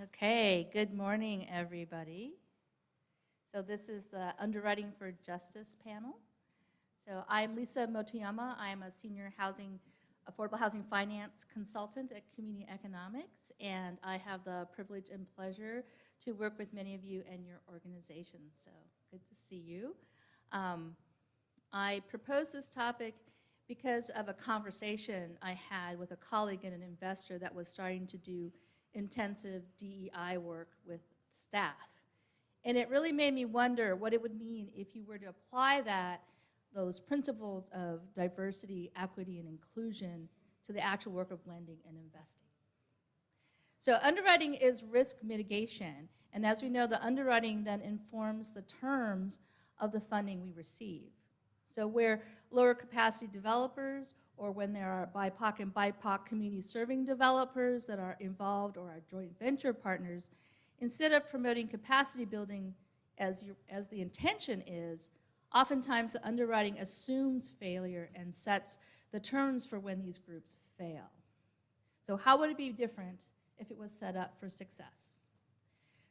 Okay, good morning, everybody. So this is the Underwriting for Justice panel. So I'm Lisa Motoyama. I'm a senior affordable housing finance consultant at Community Economics, and I have the privilege and pleasure to work with many of you and your organizations. So good to see you. I proposed this topic because of a conversation I had with a colleague and an investor that was starting to do intensive DEI work with staff. And it really made me wonder what it would mean if you were to apply those principles of diversity, equity, and inclusion to the actual work of lending and investing. So underwriting is risk mitigation, and as we know, the underwriting then informs the terms of the funding we receive. So where lower capacity developers, or when there are BIPOC and BIPOC community serving developers that are involved or are joint venture partners, instead of promoting capacity building as the intention is, oftentimes the underwriting assumes failure and sets the terms for when these groups fail. So how would it be different if it was set up for success?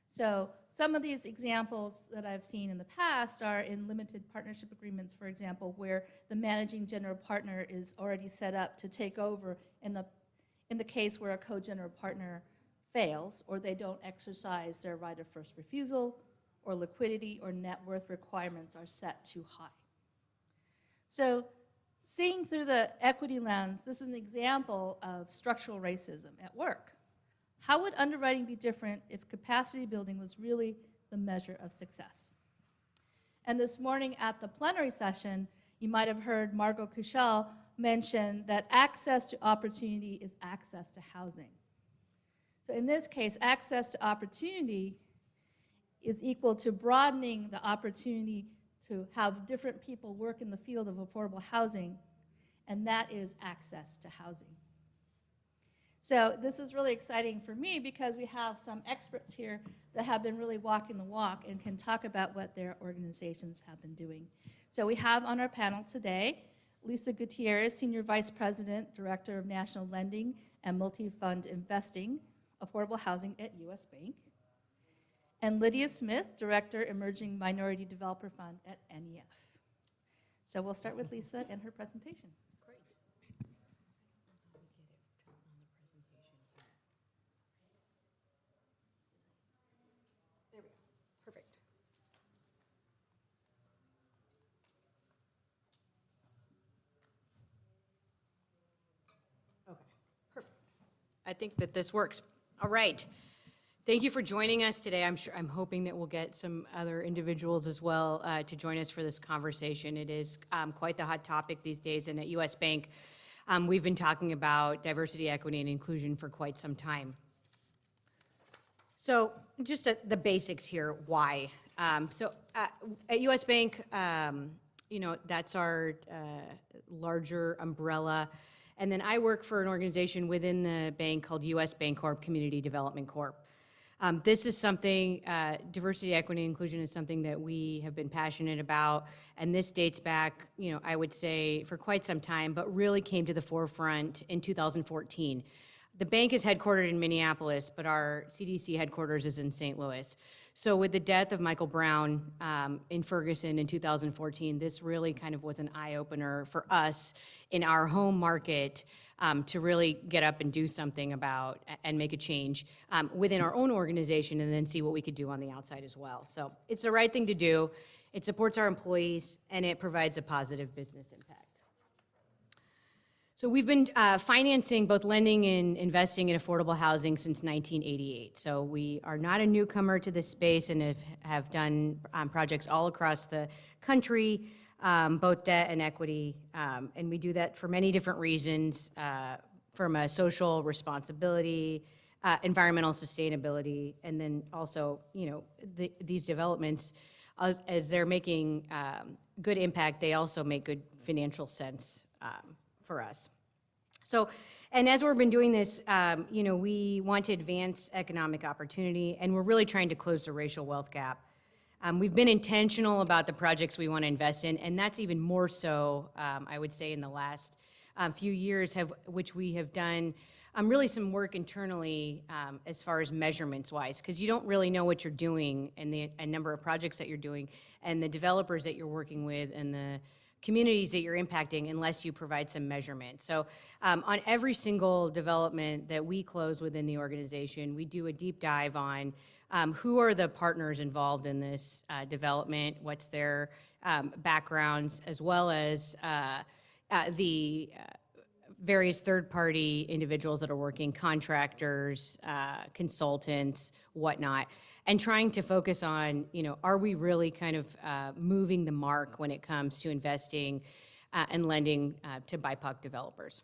So some of these examples that I've seen in the past are in limited partnership agreements, for example, where the managing general partner is already set up to take over in the case where a co-general partner fails or they don't exercise their right of first refusal, or liquidity or net worth requirements are set too high. So seeing through the equity lens, this is an example of structural racism at work. How would underwriting be different if capacity building was really the measure of success? And this morning at the plenary session, you might have heard Margot Kuchel mention that access to opportunity is access to housing. So in this case, access to opportunity is equal to broadening the opportunity to have different people work in the field of affordable housing, and that is access to housing. So this is really exciting for me because we have some experts here that have been really walking the walk and can talk about what their organizations have been doing. So we have on our panel today Lisa Gutierrez, Senior Vice President, Director of National Lending and Multi-Fund Investing, Affordable Housing at U.S. Bank, and Lydia Smith, Director, Emerging Minority Developer Fund at NEF. So we'll start with Lisa and her presentation. I think that this works. All right. Thank you for joining us today. I'm hoping that we'll get some other individuals as well to join us for this conversation. It is quite the hot topic these days, and at U.S. Bank, we've been talking about diversity, equity, and inclusion for quite some time. So just the basics here, why? At U.S. Bank, that's our larger umbrella. And then I work for an organization within the bank called U.S. Bancorp Community Development Corp. This is something, diversity, equity, and inclusion is something that we have been passionate about, and this dates back, I would say for quite some time, but really came to the forefront in 2014. The bank is headquartered in Minneapolis, but our CDC headquarters is in St. Louis. So with the death of Michael Brown in Ferguson in 2014, this really kind of was an eye-opener for us in our home market to really get up and do something about and make a change within our own organization and then see what we could do on the outside as well. So it's the right thing to do. It supports our employees, and it provides a positive business impact. So we've been financing both lending and investing in affordable housing since 1988. So we are not a newcomer to this space and have done projects all across the country, both debt and equity. And we do that for many different reasons, from a social responsibility, environmental sustainability, and then also, these developments, as they're making good impact, they also make good financial sense for us. So, and as we've been doing this, we want to advance economic opportunity, and we're really trying to close the racial wealth gap. We've been intentional about the projects we want to invest in, and that's even more so, I would say, in the last few years, which we have done really some work internally as far as measurements-wise, because you don't really know what you're doing and the number of projects that you're doing and the developers that you're working with and the communities that you're impacting unless you provide some measurement. So on every single development that we close within the organization, we do a deep dive on who are the partners involved in this development, what's their backgrounds, as well as the various third-party individuals that are working, contractors, consultants, whatnot, and trying to focus on, are we really kind of moving the mark when it comes to investing and lending to BIPOC developers.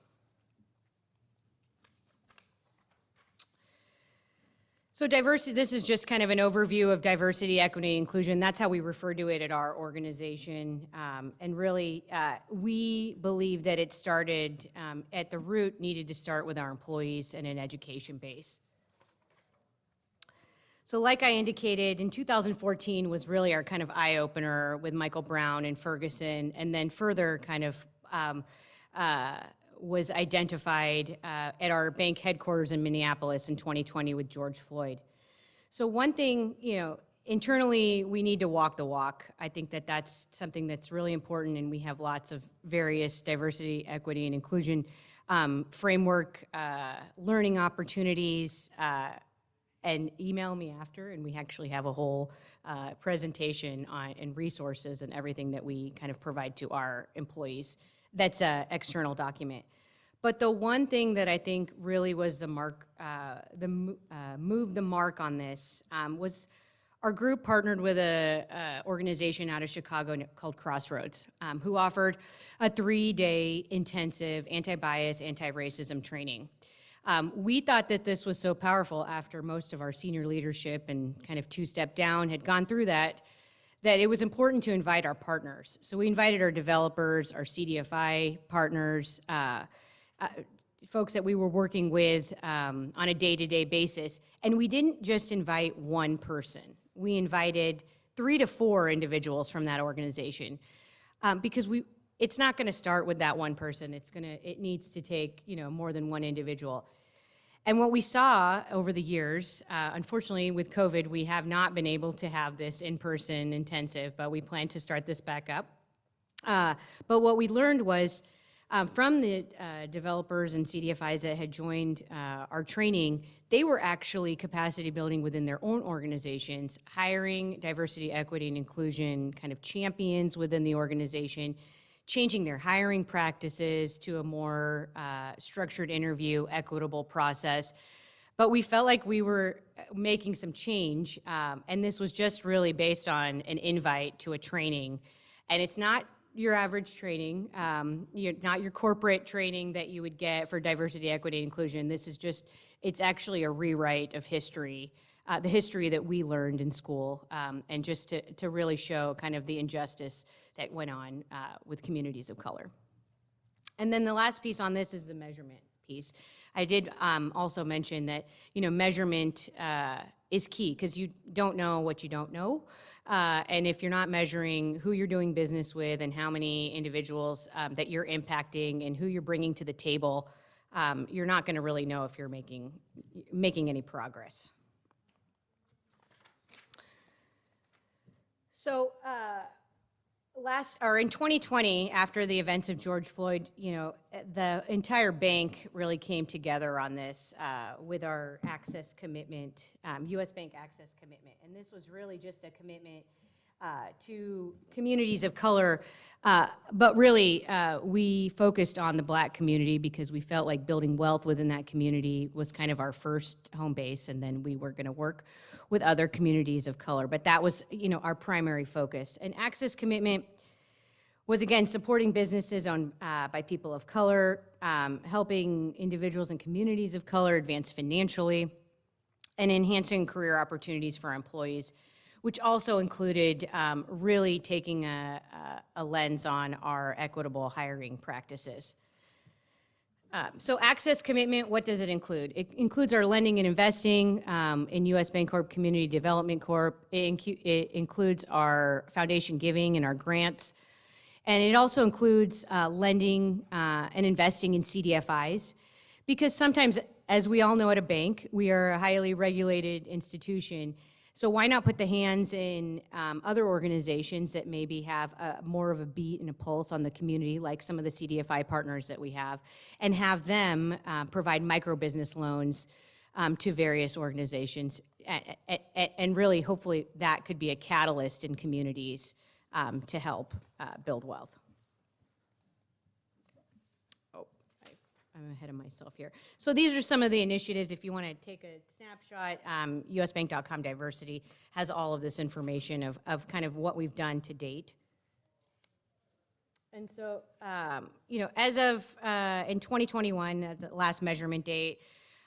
So diversity, this is just kind of an overview of diversity, equity, inclusion. That's how we refer to it at our organization. And really, we believe that it started at the root, needed to start with our employees and an education base. So like I indicated, in 2014 was really our kind of eye-opener with Michael Brown and Ferguson, and then further kind of was identified at our bank headquarters in Minneapolis in 2020 with George Floyd. So one thing, internally, we need to walk the walk. I think that that's something that's really important, and we have lots of various diversity, equity, and inclusion framework, learning opportunities, and email me after, and we actually have a whole presentation on and resources and everything that we kind of provide to our employees. That's an external document. But the one thing that I think really was the mark, move the mark on this was our group partnered with a organization out of Chicago called Crossroads, who offered a 3-day intensive anti-bias, anti-racism training. We thought that this was so powerful after most of our senior leadership and kind of two-step down had gone through that it was important to invite our partners. So we invited our developers, our CDFI partners, folks that we were working with on a day-to-day basis. And we didn't just invite one person. We invited 3 to 4 individuals from that organization because it's not going to start with that one person. It needs to take, more than one individual. And what we saw over the years, unfortunately with COVID, we have not been able to have this in-person intensive, but we plan to start this back up. But what we learned was from the developers and CDFIs that had joined our training, they were actually capacity building within their own organizations, hiring diversity, equity, and inclusion kind of champions within the organization, changing their hiring practices to a more structured interview, equitable process. But we felt like we were making some change, and this was just really based on an invite to a training. And it's not your average training, not your corporate training that you would get for diversity, equity, and inclusion. This is just, it's actually a rewrite of history, the history that we learned in school, and just to really show kind of the injustice that went on with communities of color. And then the last piece on this is the measurement piece. I did also mention that, measurement is key because you don't know what you don't know. And if you're not measuring who you're doing business with and how many individuals that you're impacting and who you're bringing to the table, you're not going to really know if you're making any progress. So in 2020, after the events of George Floyd, the entire bank really came together on this with our access commitment, U.S. Bank access commitment. And this was really just a commitment to communities of color, but really we focused on the Black community because we felt like building wealth within that community was kind of our first home base, and then we were going to work with other communities of color. But that was, our primary focus. And access commitment was, again, supporting businesses owned by people of color, helping individuals and communities of color advance financially, and enhancing career opportunities for our employees, which also included really taking a lens on our equitable hiring practices. So access commitment, what does it include? It includes our lending and investing in U.S. Bancorp Community Development Corp. It includes our foundation giving and our grants. And it also includes lending and investing in CDFIs, because sometimes as we all know at a bank, we are a highly regulated institution. So why not put the hands in other organizations that maybe have more of a beat and a pulse on the community, like some of the CDFI partners that we have, and have them provide micro-business loans to various organizations. And really, hopefully, that could be a catalyst in communities to help build wealth. I'm ahead of myself here. So these are some of the initiatives. If you want to take a snapshot, usbank.com diversity has all of this information of kind of what we've done to date. And so, you know, as of in 2021, at the last measurement date,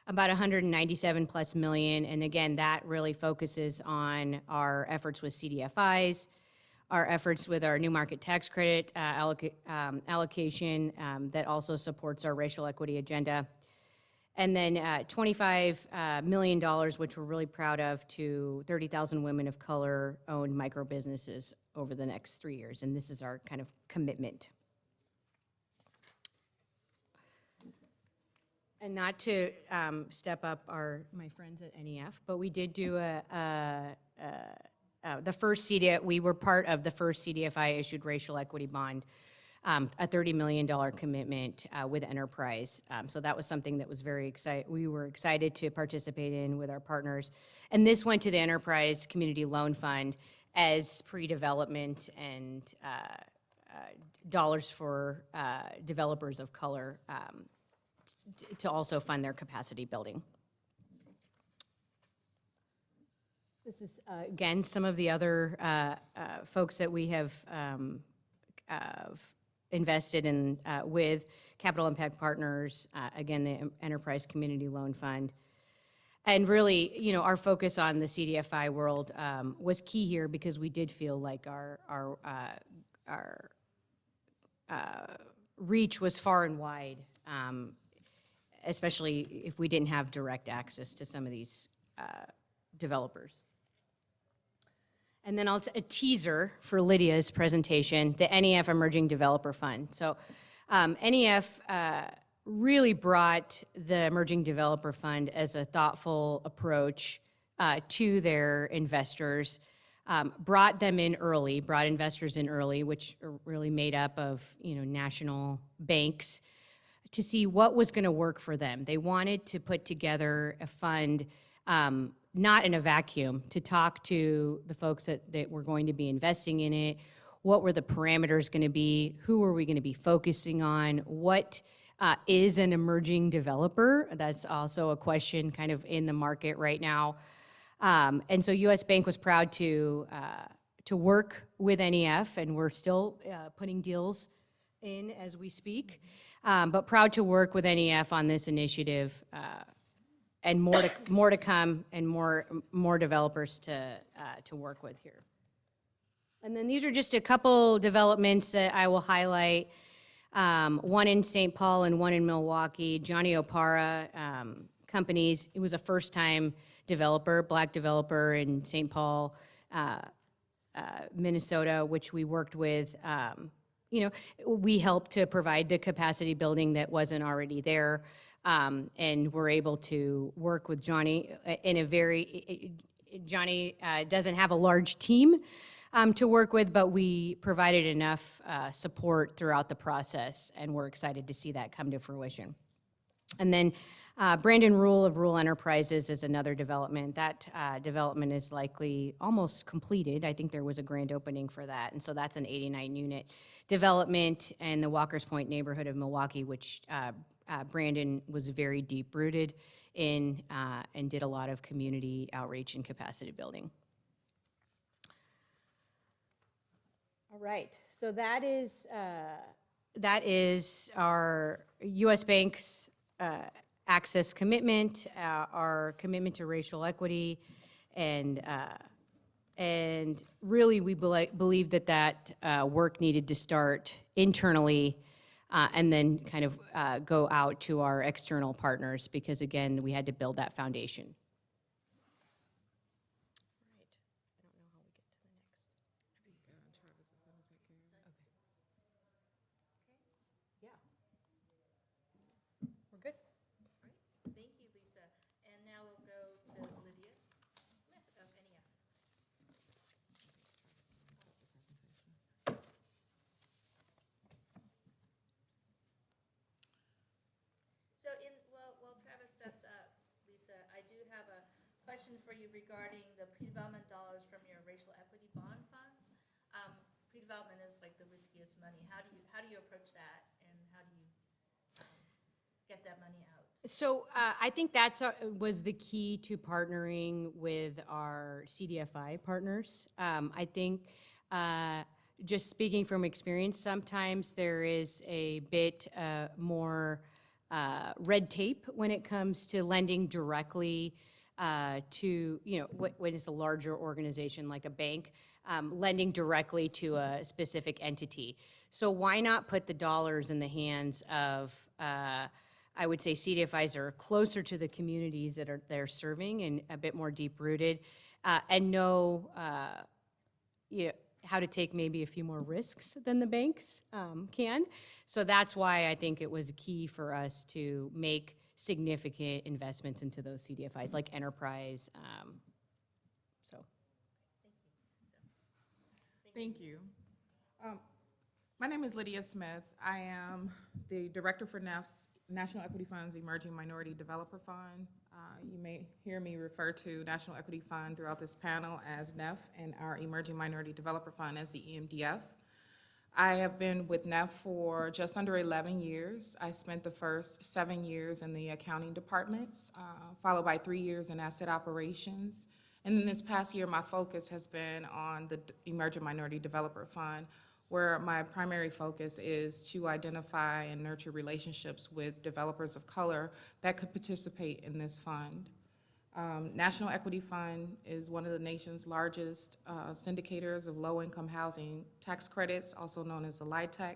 about 197 plus million. And again, that really focuses on our efforts with CDFIs, our efforts with our new market tax credit allocation that also supports our racial equity agenda. And then $25 million, which we're really proud of, to 30,000 women of color-owned micro businesses over the next 3 years. And this is our kind of commitment. And not to step up my friends at NEF, but we did do the first CDF, we were part of the first CDFI issued racial equity bond, a $30 million commitment with Enterprise. So that was something that was we were excited to participate in with our partners. And this went to the Enterprise Community Loan Fund as pre-development and dollars for developers of color to also fund their capacity building. This is, again, some of the other folks that we have invested in with Capital Impact Partners, again, the Enterprise Community Loan Fund. And really, you know, our focus on the CDFI world was key here because we did feel like our reach was far and wide, especially if we didn't have direct access to some of these developers. And then a teaser for Lydia's presentation, the NEF Emerging Developer Fund. So NEF really brought the Emerging Developer Fund as a thoughtful approach to their investors, brought investors in early, which are really made up of, you know, national banks, to see what was going to work for them. They wanted to put together a fund not in a vacuum, to talk to the folks that were going to be investing in it. What were the parameters going to be? Who were we going to be focusing on? What is an emerging developer? That's also a question kind of in the market right now. And so US Bank was proud to work with NEF, and we're still putting deals in as we speak, but proud to work with NEF on this initiative. And more to come, and more developers to work with here. And then these are just a couple developments that I will highlight. One in St. Paul and one in Milwaukee. Johnny Opara companies. It was a first-time developer, black developer in St. Paul, Minnesota, which we worked with. You know, we helped to provide the capacity building that wasn't already there. And we're able to work with Johnny in Johnny doesn't have a large team to work with, but we provided enough support throughout the process, and we're excited to see that come to fruition. And then Brandon Rule of Rule Enterprises is another development. That development is likely almost completed. I think there was a grand opening for that, and so that's an 89-unit development in the Walker's Point neighborhood of Milwaukee, which Brandon was very deep-rooted in and did a lot of community outreach and capacity building. All right, so that is our U.S. Bank's access commitment, our commitment to racial equity, and really we believe that work needed to start internally. And then kind of go out to our external partners, because again, we had to build that foundation. Right. I don't know how we get to the next. I think Travis is going to take care of it. Okay. Yeah. We're good. All right. Thank you, So while Travis sets up, Lisa, I do have a question for you regarding the pre-development dollars from your racial equity bond funds. Pre-development is like the riskiest money. How do you approach that, and how do you get that money out? So I think that's was the key to partnering with our CDFI partners. I think just speaking from experience, sometimes there is a bit more red tape when it comes to lending directly to, when it's a larger organization like a bank, lending directly to a specific entity. So why not put the dollars in the hands of I would say CDFIs are closer to the communities that they're serving and a bit more deep-rooted, and know how to take maybe a few more risks than the banks can. So that's why I think it was key for us to make significant investments into those CDFIs, like enterprise. Thank you. My name is Lydia Smith. I am the Director for NEFF's National Equity Fund's Emerging Minority Developer Fund. You may hear me refer to National Equity Fund throughout this panel as NEFF and our Emerging Minority Developer Fund as the EMDF. I have been with NEFF for just under 11 years. I spent the first 7 years in the accounting departments, followed by 3 years in asset operations. And then this past year, my focus has been on the Emerging Minority Developer Fund, where my primary focus is to identify and nurture relationships with developers of color that could participate in this fund. National Equity Fund is one of the nation's largest syndicators of low-income housing tax credits, also known as the LIHTC.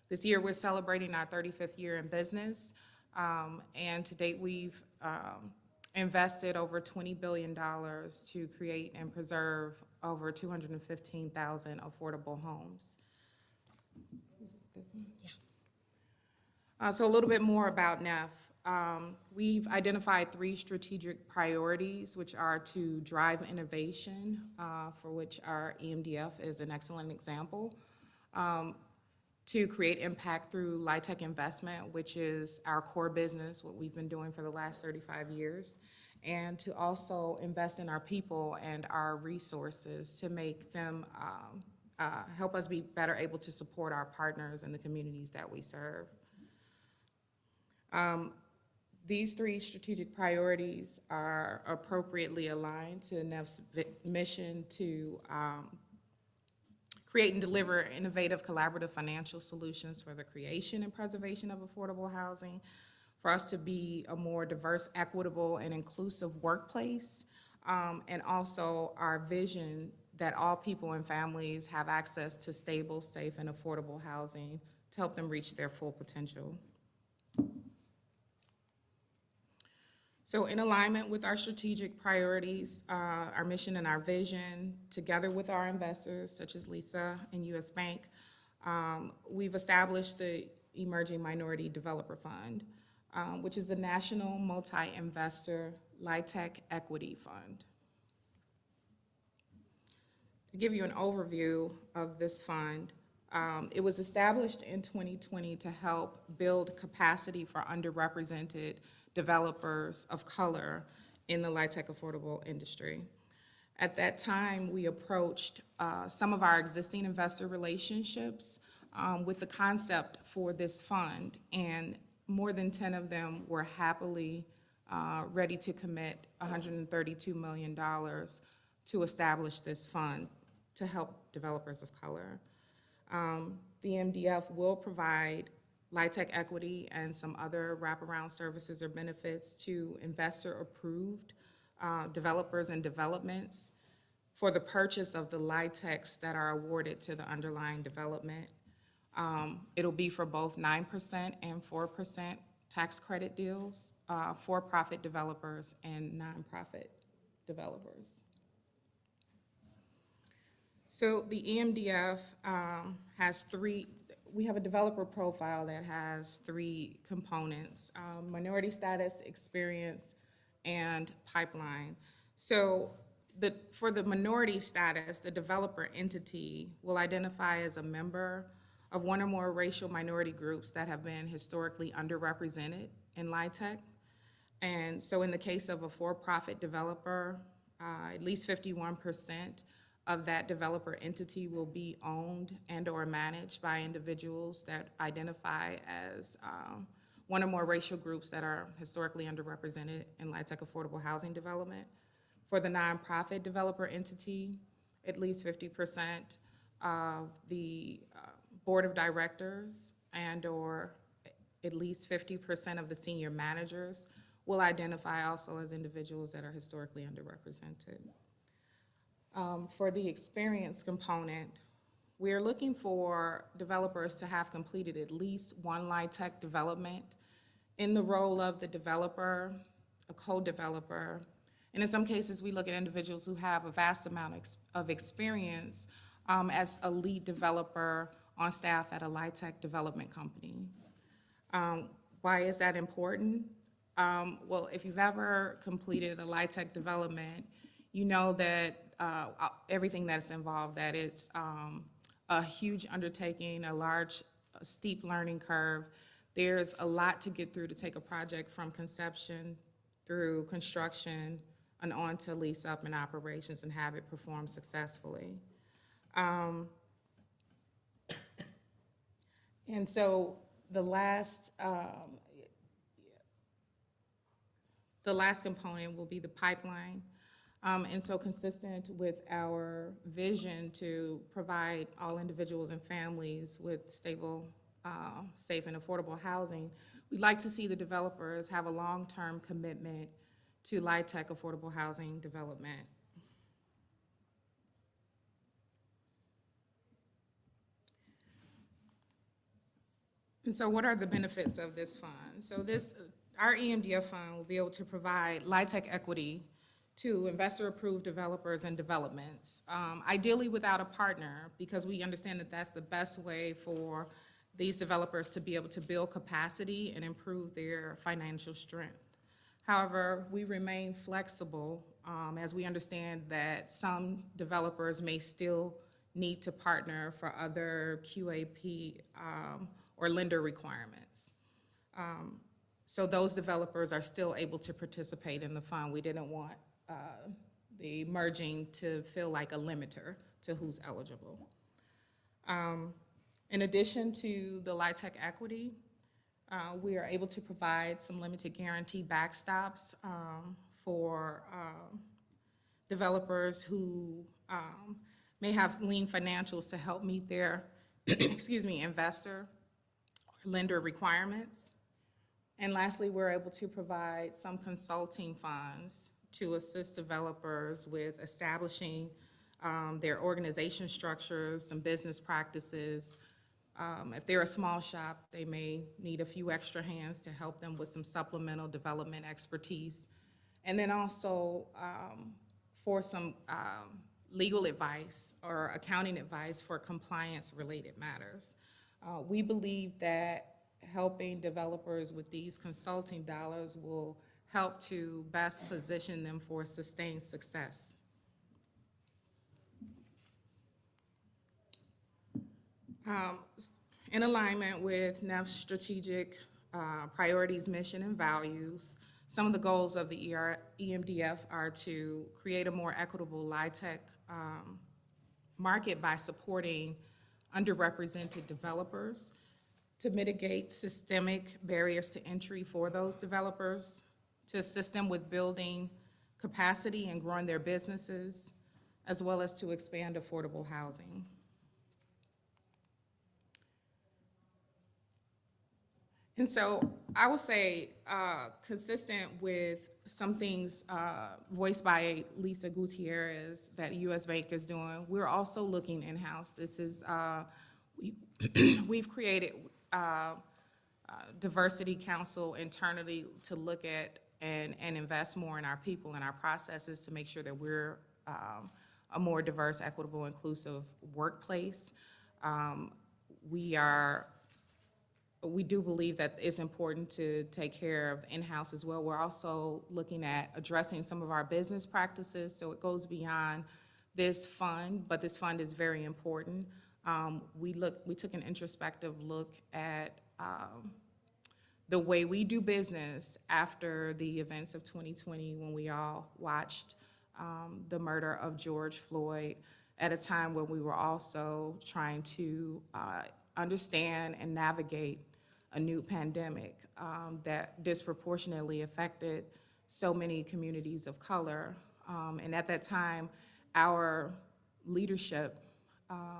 This year, we're celebrating our 35th year in business, and to date, we've invested over $20 billion to create and preserve over 215,000 affordable homes. Is it this one? Yeah. So a little bit more about NEFF. We've identified 3 strategic priorities, which are to drive innovation, for which our EMDF is an excellent example, to create impact through LIHTC investment, which is our core business, what we've been doing for the last 35 years, and to also invest in our people and our resources to make them help us be better able to support our partners and the communities that we serve. These 3 strategic priorities are appropriately aligned to NEFF's mission to create and deliver innovative, collaborative financial solutions for the creation and preservation of affordable housing, for us to be a more diverse, equitable, and inclusive workplace, and also our vision that all people and families have access to stable, safe, and affordable housing to help them reach their full potential. So in alignment with our strategic priorities, our mission and our vision, together with our investors, such as Lisa and US Bank, we've established the Emerging Minority Developer Fund, which is the National Multi-Investor LIHTC Equity Fund. To give you an overview of this fund, it was established in 2020 to help build capacity for underrepresented developers of color in the LIHTC affordable industry. At that time, we approached some of our existing investor relationships with the concept for this fund, and more than 10 of them were happily ready to commit $132 million to establish this fund to help developers of color. The MDF will provide LIHTC equity and some other wraparound services or benefits to investor-approved developers and developments for the purchase of the LIHTCs that are awarded to the underlying development. It'll be for both 9% and 4% tax credit deals, for-profit developers and nonprofit developers. So the EMDF we have a developer profile that has 3 components: minority status, experience, and pipeline. So for the minority status, the developer entity will identify as a member of one or more racial minority groups that have been historically underrepresented in LIHTC. And so in the case of a for-profit developer, at least 51% of that developer entity will be owned and or managed by individuals that identify as one or more racial groups that are historically underrepresented in LIHTC affordable housing development. For the nonprofit developer entity, at least 50% of the board of directors and or at least 50% of the senior managers will identify also as individuals that are historically underrepresented. For the experience component, we're looking for developers to have completed at least one LIHTC development in the role of the developer, a co-developer, and in some cases we look at individuals who have a vast amount of experience as a lead developer on staff at a LIHTC development company. Why is that important? Well, if you've ever completed a LIHTC development, you know that everything that's involved, that it's a huge undertaking, a large, steep learning curve. There's a lot to get through to take a project from conception through construction and on to lease up and operations and have it perform successfully. And so the last component will be the pipeline. And so consistent with our vision to provide all individuals and families with stable, safe and affordable housing, we'd like to see the developers have a long-term commitment to LIHTC affordable housing development. And so what are the benefits of this fund? So our EMDF fund will be able to provide LIHTC equity to investor-approved developers and developments, ideally without a partner, because we understand that that's the best way for these developers to be able to build capacity and improve their financial strength. However, we remain flexible as we understand that some developers may still need to partner for other QAP or lender requirements. So those developers are still able to participate in the fund. We didn't want the merging to feel like a limiter to who's eligible. In addition to the LIHTC equity, we are able to provide some limited guarantee backstops for developers who may have lean financials to help meet their investor or lender requirements. And lastly, we're able to provide some consulting funds to assist developers with establishing their organization structures, some business practices. If they're a small shop, they may need a few extra hands to help them with some supplemental development expertise. And then also for some legal advice or accounting advice for compliance-related matters. We believe that helping developers with these consulting dollars will help to best position them for sustained success. In alignment with NEF's strategic priorities, mission, and values, some of the goals of the EMDF are to create a more equitable LIHTC market by supporting underrepresented developers, to mitigate systemic barriers to entry for those developers, to assist them with building capacity and growing their businesses, as well as to expand affordable housing. And so I would say, consistent with some things voiced by Lisa Gutierrez that U.S. Bank is doing, we're also looking in-house. This is, we've created diversity council internally to look at and invest more in our people and our processes to make sure that we're a more diverse, equitable, inclusive workplace. We do believe that it's important to take care of in-house as well. We're also looking at addressing some of our business practices, so it goes beyond this fund, but this fund is very important. We took an introspective look at the way we do business after the events of 2020, when we all watched the murder of George Floyd at a time when we were also trying to understand and navigate a new pandemic that disproportionately affected so many communities of color. And at that time, our leadership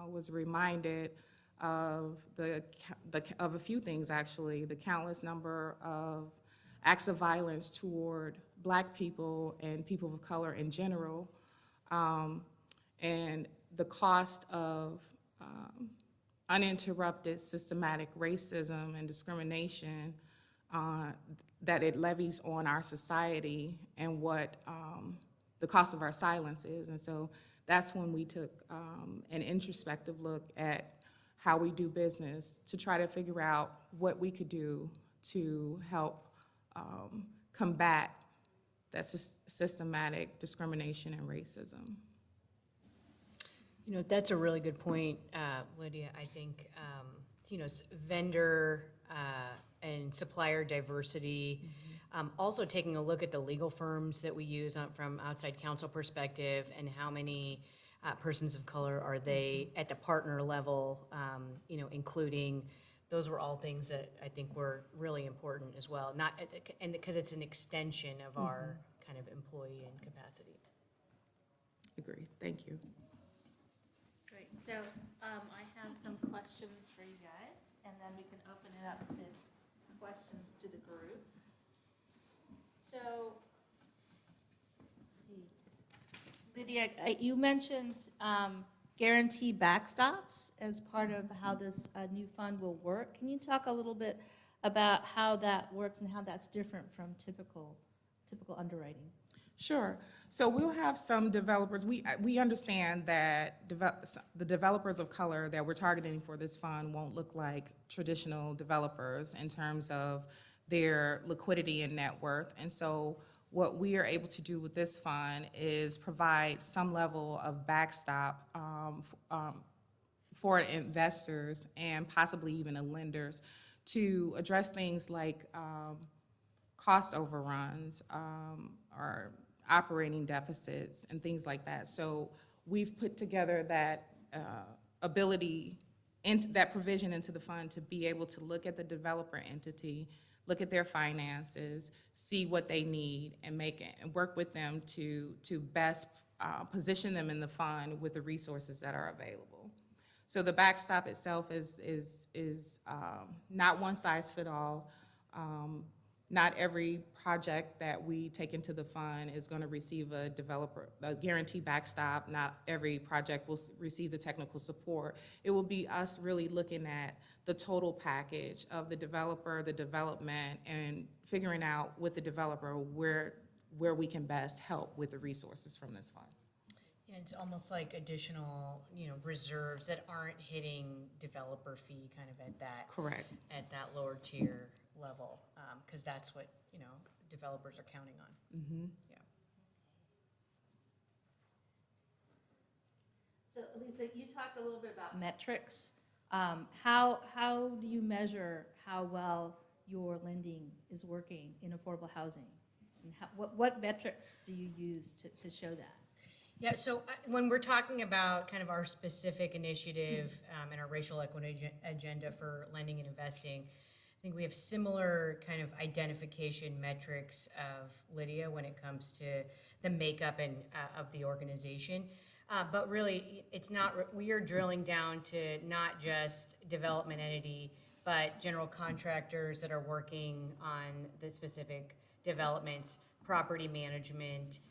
was reminded of of a few things, actually: the countless number of acts of violence toward Black people and people of color in general, and the cost of uninterrupted systematic racism and discrimination that it levies on our society, and what the cost of our silence is. And so that's when we took an introspective look at how we do business, to try to figure out what we could do to help combat that systematic discrimination and racism. You know, that's a really good point, Lydia. I think, you know, vendor and supplier diversity, also taking a look at the legal firms that we use from outside counsel perspective, and how many persons of color are they at the partner level, you know, including. Those were all things that I think were really important as well, and because it's an extension of our kind of employee and capacity. Agree. Thank you. Great. So I have some questions for you guys, and then we can open it up to questions to the group. So, Lydia, you mentioned guarantee backstops as part of how this new fund will work. Can you talk a little bit about how that works and how that's different from typical underwriting? Sure. So we'll have some developers. We understand that the developers of color that we're targeting for this fund won't look like traditional developers in terms of their liquidity and net worth. And so what we are able to do with this fund is provide some level of backstop for investors and possibly even the lenders to address things like cost overruns or operating deficits and things like that. So we've put together that ability, that provision into the fund to be able to look at the developer entity, look at their finances, see what they need, and work with them to best position them in the fund with the resources that are available. So the backstop itself is not one size fit all. Not every project that we take into the fund is going to receive a guarantee backstop. Not every project will receive the technical support. It will be us really looking at the total package of the developer, the development, and figuring out with the developer where we can best help with the resources from this fund. Yeah, it's almost like additional, you know, reserves that aren't hitting developer fee kind of at that. Correct. At that lower tier level, because that's what, you know, developers are counting on. Mm-hmm. Yeah. So Lisa, you talked a little bit about metrics. How do you measure how well your lending is working in affordable housing? And what metrics do you use to show that? Yeah, so when we're talking about kind of our specific initiative and our racial equity agenda for lending and investing, I think we have similar kind of identification metrics of Lydia when it comes to the makeup and of the organization. But really, it's not. We are drilling down to not just development entity, but general contractors that are working on the specific developments, property management,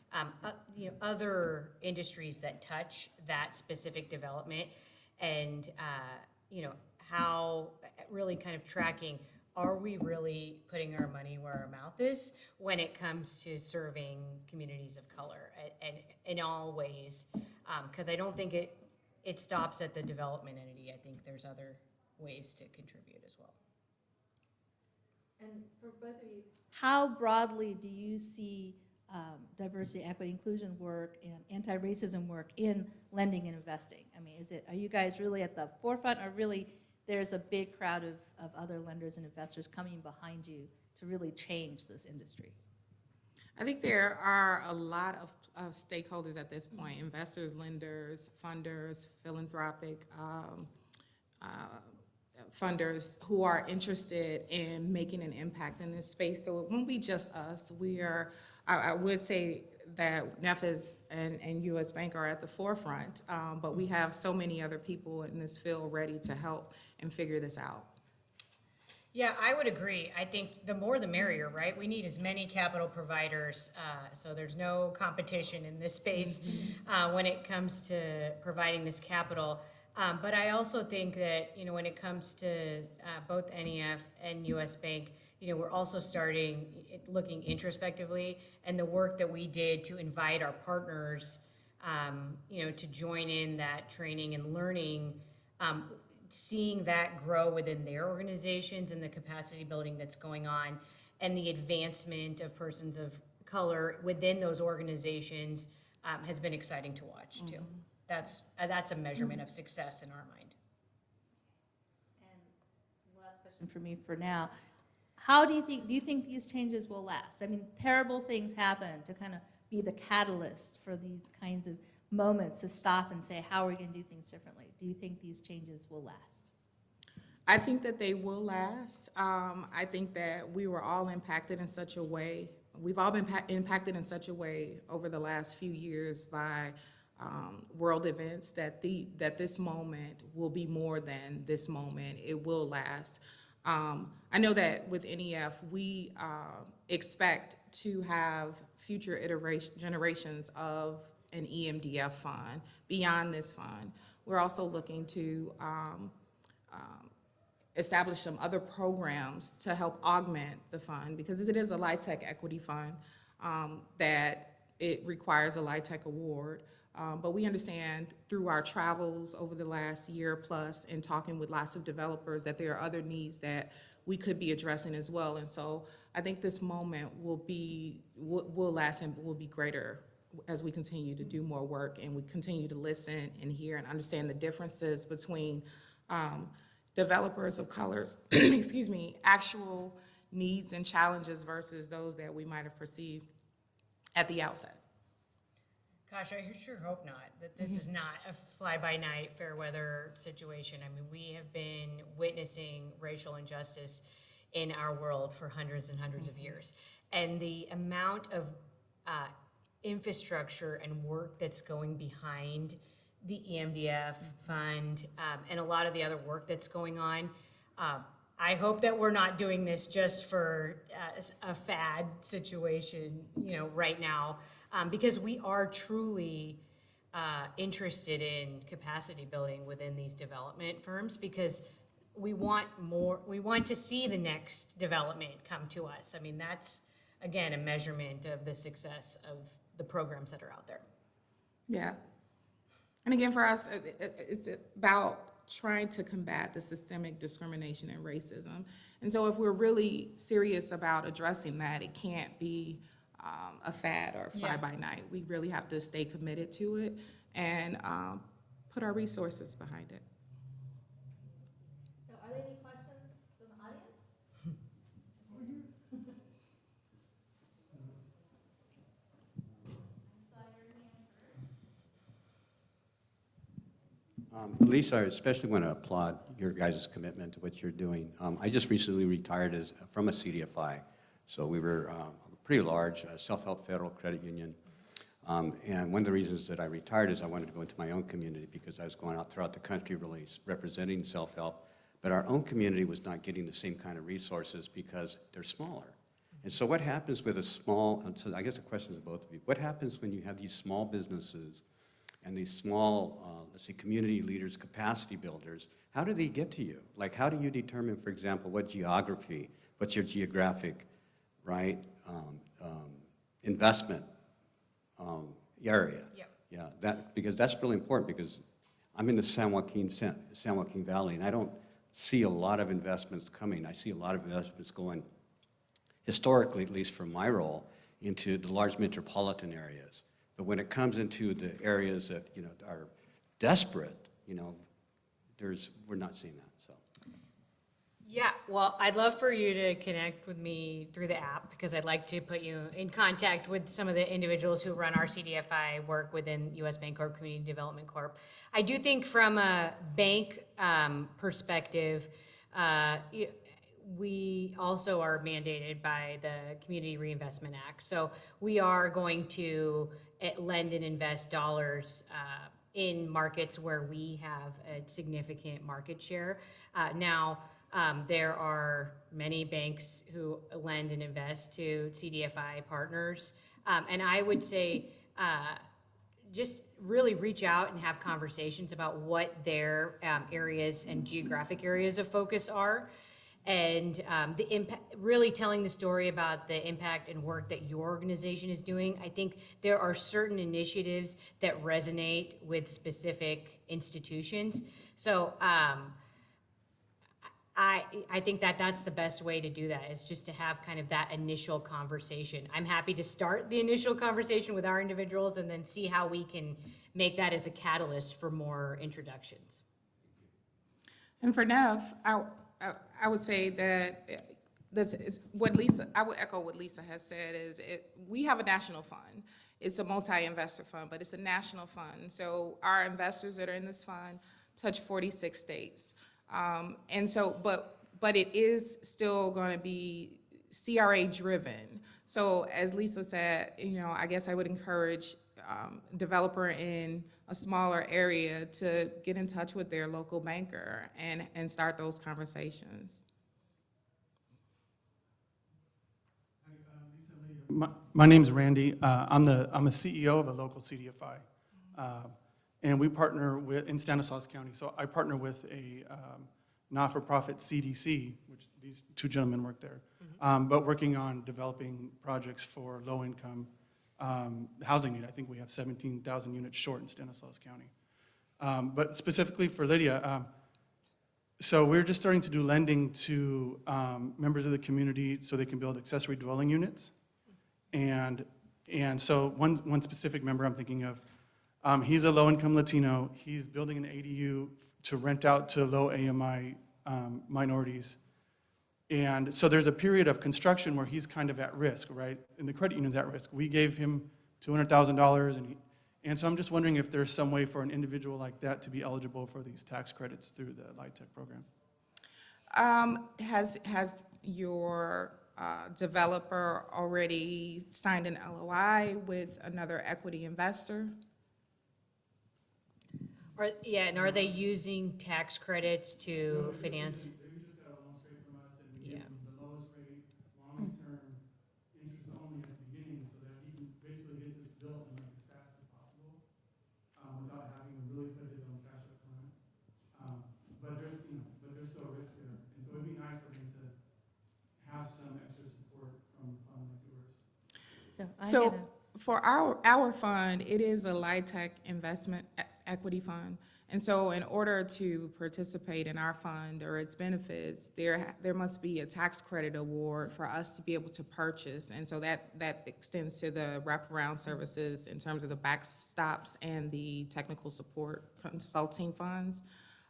you know, other industries that touch that specific development, and you know, how really kind of tracking. Are we really putting our money where our mouth is when it comes to serving communities of color, and in all ways? Because I don't think it stops at the development entity. I think there's other ways to contribute as well. And for both of you, how broadly do you see diversity, equity, inclusion work and anti-racism work in lending and investing? I mean, are you guys really at the forefront, or really there's a big crowd of other lenders and investors coming behind you to really change this industry? I think there are a lot of stakeholders at this point: investors, lenders, funders, philanthropic funders who are interested in making an impact in this space. So it won't be just us. I would say that NEFF and US Bank are at the forefront, but we have so many other people in this field ready to help and figure this out. Yeah, I would agree. I think the more the merrier, right? We need as many capital providers, so there's no competition in this space when it comes to providing this capital. But I also think that, when it comes to both NEF and US Bank, we're also looking introspectively, and the work that we did to invite our partners, to join in that training and learning, seeing that grow within their organizations and the capacity building that's going on, and the advancement of persons of color within those organizations has been exciting to watch too. That's a measurement of success in our mind. And last question for me for now. How do you think these changes will last? I mean, terrible things happen to kind of be the catalyst for these kinds of moments to stop and say, how are we going to do things differently? Do you think these changes will last? I think that they will last. I think that we were all impacted in such a way. We've all been impacted in such a way over the last few years by world events that this moment will be more than this moment. It will last. I know that with NEF, we expect to have future generations of an EMDF fund beyond this fund. We're also looking to establish some other programs to help augment the fund, because it is a LIHTC equity fund that it requires a LIHTC award. But we understand through our travels over the last year plus and talking with lots of developers that there are other needs that we could be addressing as well. And so I think this moment will last and will be greater as we continue to do more work and we continue to listen and hear and understand the differences between developers of colors, excuse me, actual needs and challenges versus those that we might have perceived at the outset. Gosh, I sure hope not, that this is not a fly-by-night fair weather situation. I mean, we have been witnessing racial injustice in our world for hundreds and hundreds of years. And the amount of infrastructure and work that's going behind the EMDF fund and a lot of the other work that's going on, I hope that we're not doing this just for a fad situation, right now. Because we are truly interested in capacity building within these development firms, because we want to see the next development come to us. I mean, that's, again, a measurement of the success of the programs that are out there. Yeah. And again, for us, it's about trying to combat the systemic discrimination and racism. And so if we're really serious about addressing that, it can't be a fad or fly-by-night. We really have to stay committed to it and put our resources behind it. So are there any questions from the audience? Lisa, I especially want to applaud your guys' commitment to what you're doing. I just recently retired from a CDFI, so we were a pretty large self-help federal credit union. And one of the reasons that I retired is I wanted to go into my own community, because I was going out throughout the country really representing self-help, but our own community was not getting the same kind of resources because they're smaller. And so what happens with a small, so I guess the question is to both of you, what happens when you have these small businesses and these small, let's say, community leaders, capacity builders? How do they get to you? Like, how do you determine, for example, what's your geographic, right, investment area? Yep. Yeah, because that's really important, because I'm in the San Joaquin Valley, and I don't see a lot of investments coming. I see a lot of investments going, historically, at least from my role, into the large metropolitan areas. But when it comes into the areas that, you know, are desperate, you know, we're not seeing that, so. Yeah, well, I'd love for you to connect with me through the app, because I'd like to put you in contact with some of the individuals who run our CDFI work within US Bancorp Community Development Corp. I do think from a bank perspective, we also are mandated by the Community Reinvestment Act. So we are going to lend and invest dollars in markets where we have a significant market share. Now, there are many banks who lend and invest to CDFI partners. And I would say just really reach out and have conversations about what their areas and geographic areas of focus are. And the impact, really telling the story about the impact and work that your organization is doing. I think there are certain initiatives that resonate with specific institutions. So I think that that's the best way to do that, is just to have kind of that initial conversation. I'm happy to start the initial conversation with our individuals and then see how we can make that as a catalyst for more introductions. And for NEFF, I would say that this is what I would echo what Lisa has said, is we have a national fund. It's a multi-investor fund, but it's a national fund. So our investors that are in this fund touch 46 states. And so, but it is still going to be CRA driven. So as Lisa said, you know, I guess I would encourage developer in a smaller area to get in touch with their local banker and start those conversations. My name's Randy. I'm a CEO of a local CDFI. And we partner with, in Stanislaus County, so I partner with a not-for-profit CDC, which these two gentlemen work there, but working on developing projects for low-income housing need. I think we have 17,000 units short in Stanislaus County. But specifically for Lydia, so we're just starting to do lending to members of the community so they can build accessory dwelling units. And so one specific member I'm thinking of, he's a low-income Latino. He's building an ADU to rent out to low AMI minorities. And so there's a period of construction where he's kind of at risk, right? And the credit union's at risk. We gave him $200,000, and so I'm just wondering if there's some way for an individual like that to be eligible for these tax credits through the LIHTC program. Has your developer already signed an LOI with another equity investor? Yeah, and are they using tax credits to finance? They just got a loan straight from us, and we gave him the lowest rate, longest term, interest only at the beginning, so that he can basically get this built in like as fast as possible, without having to really put his own cash up front. But there's still risk there, and so it'd be nice for him to have some extra support from a fund like yours. So for our fund, it is a LIHTC investment equity fund. And so in order to participate in our fund or its benefits, there must be a tax credit award for us to be able to purchase. And so that extends to the wraparound services in terms of the backstops and the technical support consulting funds.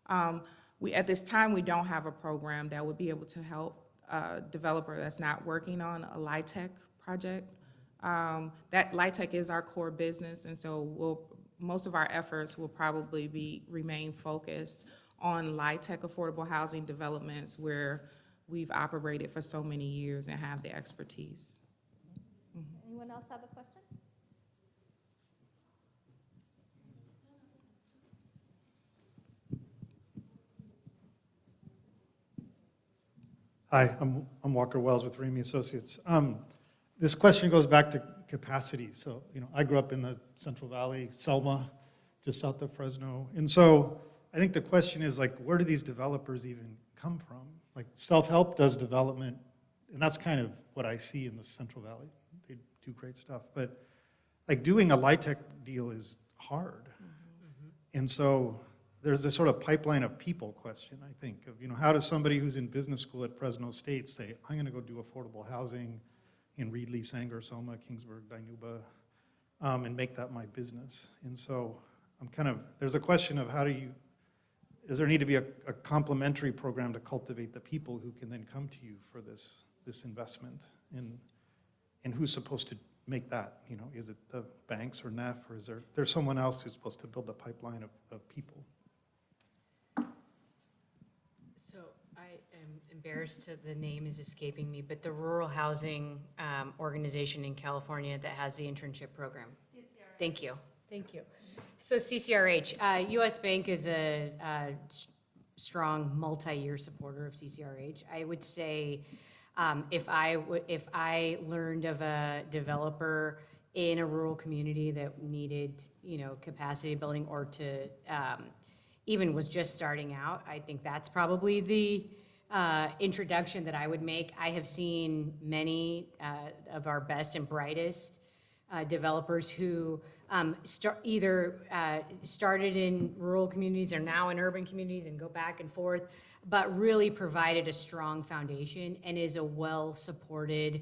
At this time, we don't have a program that would be able to help a developer that's not working on a LIHTC project. That LIHTC is our core business, and so most of our efforts will probably remain focused on LIHTC affordable housing developments where we've operated for so many years and have the expertise. Anyone else have a question? Hi, I'm Walker Wells with Ramey Associates. This question goes back to capacity. So, I grew up in the Central Valley, Selma, just south of Fresno. And so I think the question is, like, where do these developers even come from? Like, self-help does development, and that's kind of what I see in the Central Valley. They do great stuff. But, like, doing a LIHTC deal is hard. And so there's a sort of pipeline of people question, I think, of, how does somebody who's in business school at Fresno State say, I'm going to go do affordable housing, in Reedley, Sanger, Selma, Kingsburg, Dinuba, and make that my business. And so there's a question of does there need to be a complementary program to cultivate the people who can then come to you for this investment? And who's supposed to make that? Is it the banks or NEFF, or is there's someone else who's supposed to build the pipeline of people? So I am embarrassed the name is escaping me, but the rural housing organization in California that has the internship program. CCRH. Thank you. So CCRH, U.S. Bank is a strong multi-year supporter of CCRH. I would say if I learned of a developer in a rural community that needed, capacity building or to even was just starting out, I think that's probably the introduction that I would make. I have seen many of our best and brightest developers who either started in rural communities or now in urban communities and go back and forth, but really provided a strong foundation and is a well-supported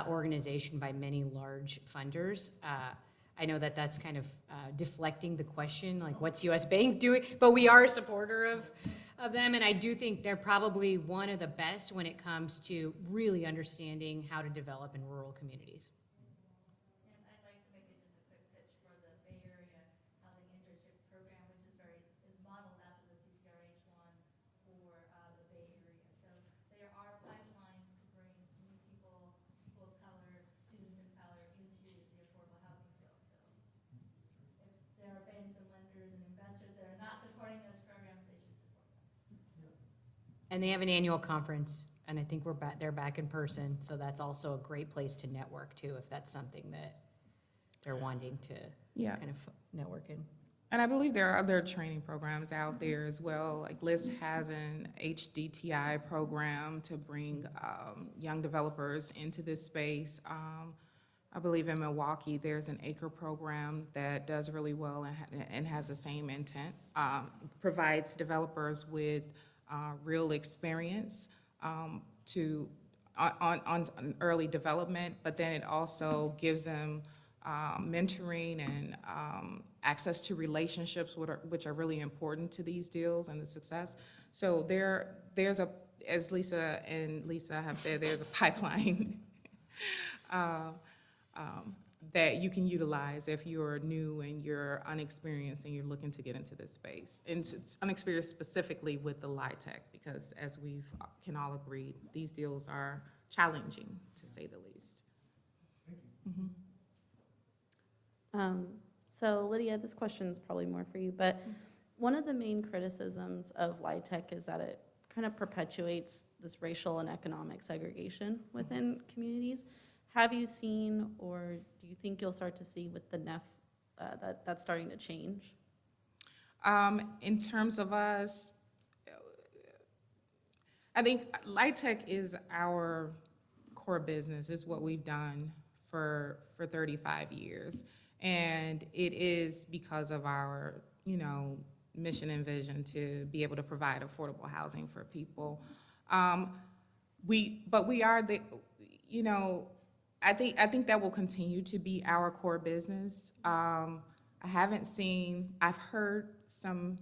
organization by many large funders. I know that that's kind of deflecting the question, like what's U.S. Bank doing? But we are a supporter of them, and I do think they're probably one of the best when it comes to really understanding how to develop in rural communities. And I'd like to make just a quick pitch for the Bay Area Housing Internship Program, which is modeled after the CCRH one for the Bay Area. So there are pipelines to bring new people of color, students of color into the affordable housing field. So if there are banks and lenders and investors that are not supporting those programs, they should support them. And they have an annual conference, and I think they're back in person, so that's also a great place to network too, if that's something that they're wanting to kind of network in. And I believe there are other training programs out there as well. Like Liz has an HDTI program to bring young developers into this space. I believe in Milwaukee, there's an ACRE program that does really well and has the same intent. Provides developers with real experience on early development, but then it also gives them mentoring and access to relationships, which are really important to these deals and the success. So there's as Lisa and Lisa have said, there's a pipeline that you can utilize if you're new and you're unexperienced and you're looking to get into this space. And it's unexperienced specifically with the LIHTC, because as we can all agree, these deals are challenging, to say the least. So Lydia, this question is probably more for you, but one of the main criticisms of LIHTC is that it kind of perpetuates this racial and economic segregation within communities. Have you seen, or do you think you'll start to see with the NEFF that's starting to change? In terms of us, I think LIHTC is our core business. It's what we've done for 35 years. And it is because of our, mission and vision to be able to provide affordable housing for people. But we are the, I think that will continue to be our core business. I've heard some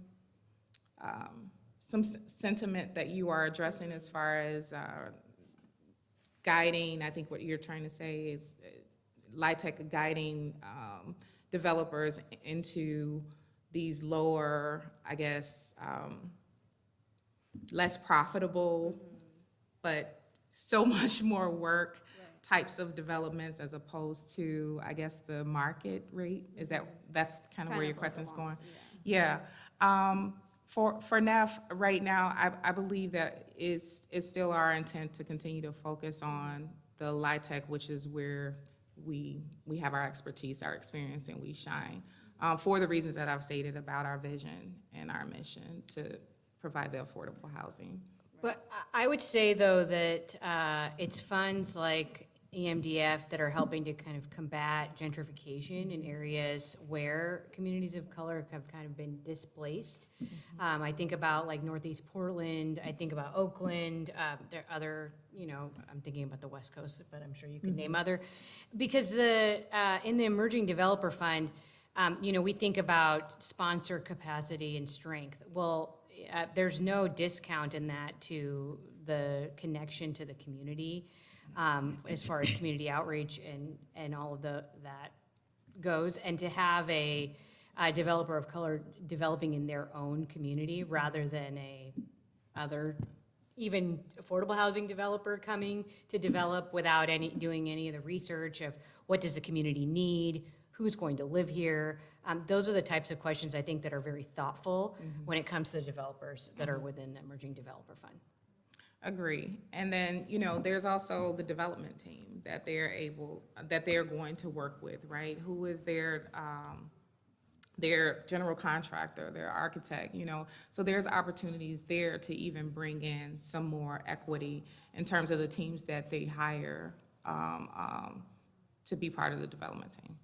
sentiment that you are addressing as far as guiding. I think what you're trying to say is LIHTC guiding developers into these lower, I guess, less profitable, but so much more work types of developments as opposed to, I guess, the market rate. That's kind of where your question is going? Yeah. For NEFF right now, I believe that it's still our intent to continue to focus on the LIHTC, which is where we have our expertise, our experience, and we shine, for the reasons that I've stated about our vision and our mission to provide the affordable housing. But I would say, though, that it's funds like EMDF that are helping to kind of combat gentrification in areas where communities of color have kind of been displaced. I think about like Northeast Portland, I think about Oakland, there are other, I'm thinking about the West Coast, but I'm sure you could name other. Because in the Emerging Developer Fund, we think about sponsor capacity and strength. Well, there's no discount in that to the connection to the community. As far as community outreach and all of that goes, and to have a developer of color developing in their own community rather than other even affordable housing developer coming to develop without doing any of the research of what does the community need, who's going to live here. Those are the types of questions I think that are very thoughtful when it comes to the developers that are within the Emerging Developer Fund. Agree. And then, there's also the development team that they're going to work with, right? Who is their general contractor, their architect, So there's opportunities there to even bring in some more equity in terms of the teams that they hire to be part of the development team.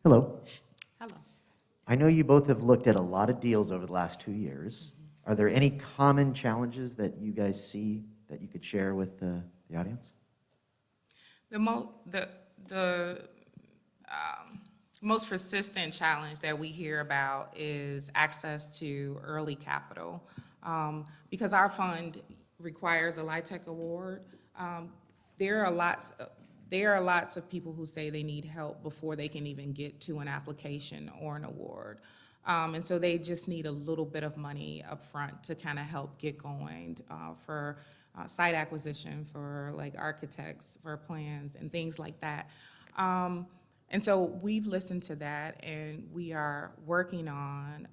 Hello. Hello. I know you both have looked at a lot of deals over the last 2 years. Are there any common challenges that you guys see that you could share with the audience? The most persistent challenge that we hear about is access to early capital. Because our fund requires a LIHTC award, there are lots of people who say they need help before they can even get to an application or an award. And so they just need a little bit of money up front to kind of help get going for site acquisition, for like architects, for plans and things like that. And so we've listened to that, and we are working on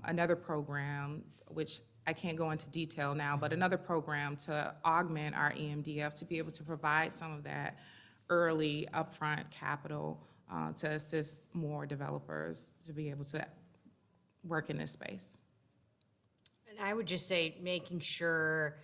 another program, which I can't go into detail now, but another program to augment our EMDF to be able to provide some of that early upfront capital to assist more developers to be able to work in this space. And I would just say making sure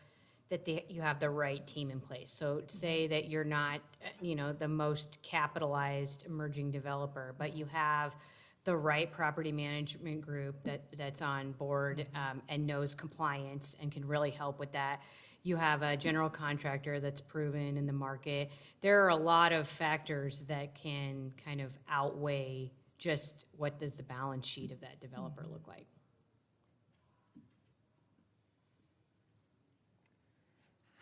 that you have the right team in place. So say that you're not, the most capitalized emerging developer, but you have the right property management group that's on board and knows compliance and can really help with that. You have a general contractor that's proven in the market. There are a lot of factors that can kind of outweigh just what does the balance sheet of that developer look like.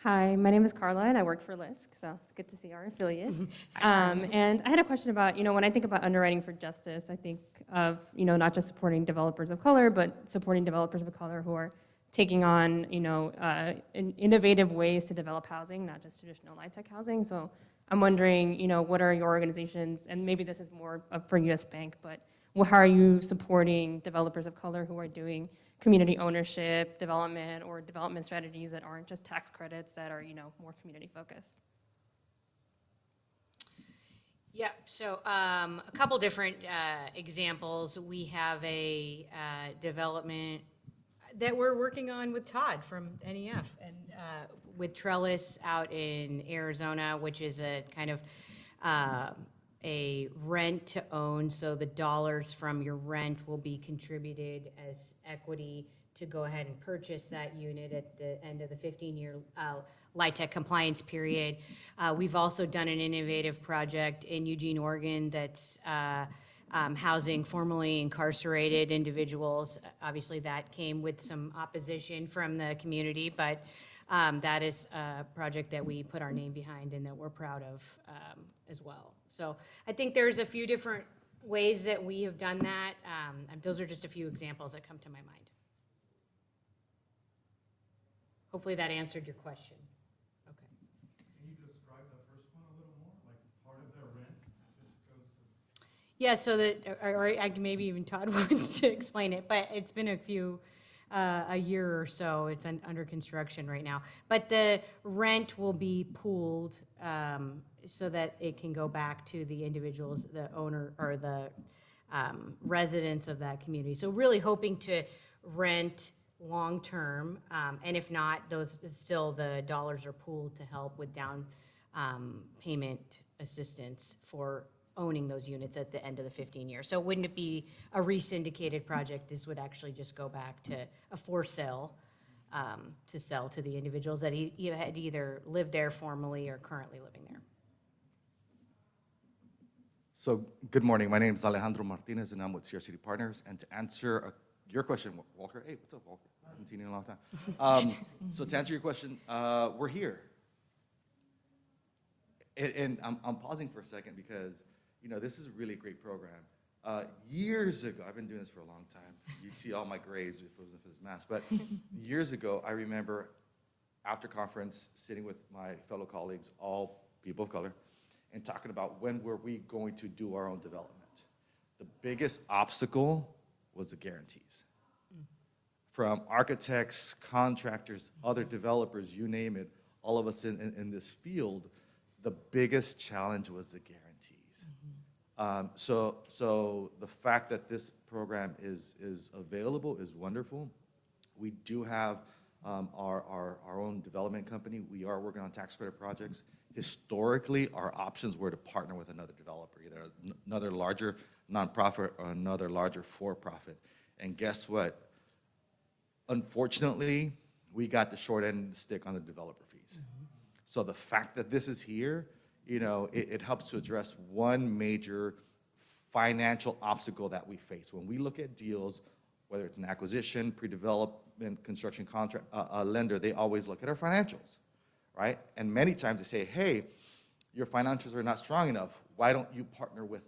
Hi, my name is Carla, and I work for LISC, so it's good to see our affiliate. And I had a question about, when I think about underwriting for justice, I think of, not just supporting developers of color, but supporting developers of color who are taking on, innovative ways to develop housing, not just traditional LIHTC housing. So I'm wondering, what are your organizations, and maybe this is more for US Bank, but how are you supporting developers of color who are doing community ownership, development, or development strategies that aren't just tax credits that are, more community focused? Yeah, so a couple different examples. We have a development that we're working on with Todd from NEF and with Trellis out in Arizona, which is a kind of a rent to own. So the dollars from your rent will be contributed as equity to go ahead and purchase that unit at the end of the 15-year LIHTC compliance period. We've also done an innovative project in Eugene, Oregon that's housing formerly incarcerated individuals. Obviously, that came with some opposition from the community, but that is a project that we put our name behind and that we're proud of as well. So I think there's a few different ways that we have done that. Those are just a few examples that come to my mind. Hopefully that answered your question. Okay. Can you describe the first one a little more? Like part of their rent just goes to... Yeah, so or maybe even Todd wants to explain it, but it's been a year or so. It's under construction right now. But the rent will be pooled so that it can go back to the individuals, the owner or the residents of that community. So really hoping to rent long-term, and if not, still the dollars are pooled to help with down payment assistance for owning those units at the end of the 15 years. So wouldn't it be a re-syndicated project? This would actually just go back to a for sale to sell to the individuals that had either lived there formerly or currently living there. So, good morning. My name is Alejandro Martinez, and I'm with CRCD Partners. And to answer your question, Walker, hey, what's up, Walker? I haven't seen you in a long time. So to answer your question, we're here. And I'm pausing for a second because, you know, this is a really great program. Years ago, I've been doing this for a long time. You'd see all my grays if it wasn't for this mask. But years ago, I remember after conference sitting with my fellow colleagues, all people of color, and talking about when were we going to do our own development. The biggest obstacle was the guarantees. From architects, contractors, other developers, you name it, all of us in this field, the biggest challenge was the guarantees. So the fact that this program is available is wonderful. We do have our own development company. We are working on tax credit projects. Historically, our options were to partner with another developer, either another larger nonprofit or another larger for-profit. And guess what? Unfortunately, we got the short end of the stick on the developer fees. So the fact that this is here, you know, it helps to address one major financial obstacle that we face. When we look at deals, whether it's an acquisition, pre-development, construction contract, a lender, they always look at our financials, right? And many times they say, hey, your financials are not strong enough. Why don't you partner with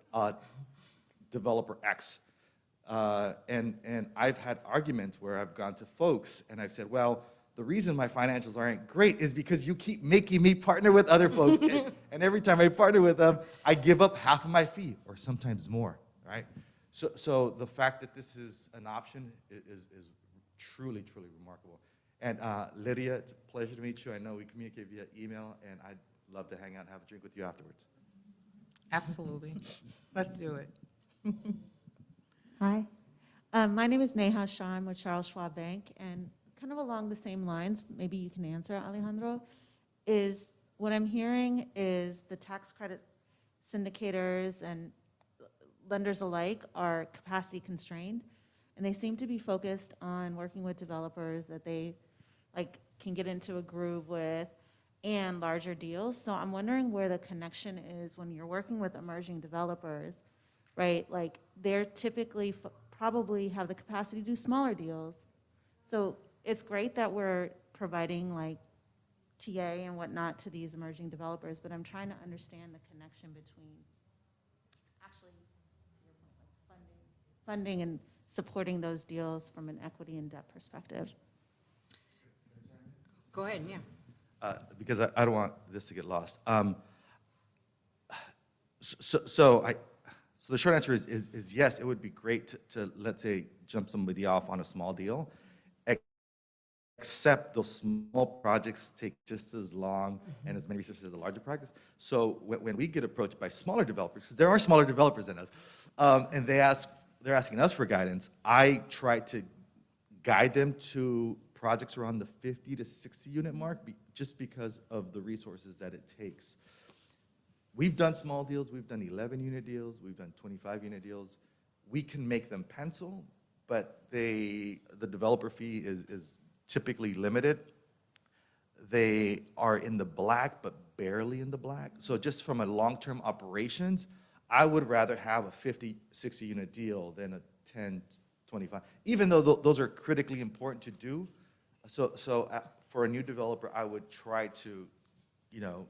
developer X? And I've had arguments where I've gone to folks and I've said, well, the reason my financials aren't great is because you keep making me partner with other folks. And every time I partner with them, I give up half of my fee or sometimes more, right? So the fact that this is an option is truly, truly remarkable. And Lydia, it's a pleasure to meet you. I know we communicate via email, and I'd love to hang out and have a drink with you afterwards. Absolutely. Let's do it. Hi, my name is Neha Shah. I'm with Charles Schwab Bank, and kind of along the same lines, maybe you can answer, Alejandro, is what I'm hearing is the tax credit syndicators and lenders alike are capacity constrained, and they seem to be focused on working with developers that they can get into a groove with and larger deals. So I'm wondering where the connection is when you're working with emerging developers, right? Like they're typically probably have the capacity to do smaller deals. So it's great that we're providing like TA and whatnot to these emerging developers, but I'm trying to understand the connection between actually, to your point, like funding and supporting those deals from an equity and debt perspective. Go ahead, yeah. Because I don't want this to get lost. So the short answer is yes, it would be great to, let's say, jump somebody off on a small deal, except those small projects take just as long and as many resources as the larger projects. So when we get approached by smaller developers, because there are smaller developers than us, and they're asking us for guidance, I try to guide them to projects around the 50 to 60 unit mark, just because of the resources that it takes. We've done small deals, we've done 11 unit deals, we've done 25 unit deals. We can make them pencil, but the developer fee is typically limited. They are in the black, but barely in the black. So just from a long-term operations, I would rather have a 50, 60 unit deal than a 10, 25, even though those are critically important to do. So for a new developer, I would try to, you know,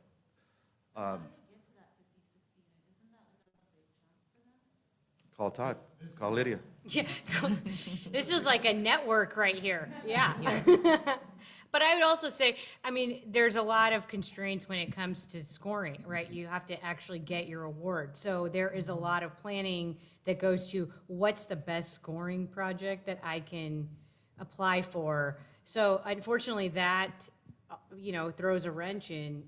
call Todd, call Lydia. Yeah, this is like a network right here, yeah. But I would also say, I mean, there's a lot of constraints when it comes to scoring, right? You have to actually get your award. So there is a lot of planning that goes to what's the best scoring project that I can apply for. So unfortunately that, you know, throws a wrench in,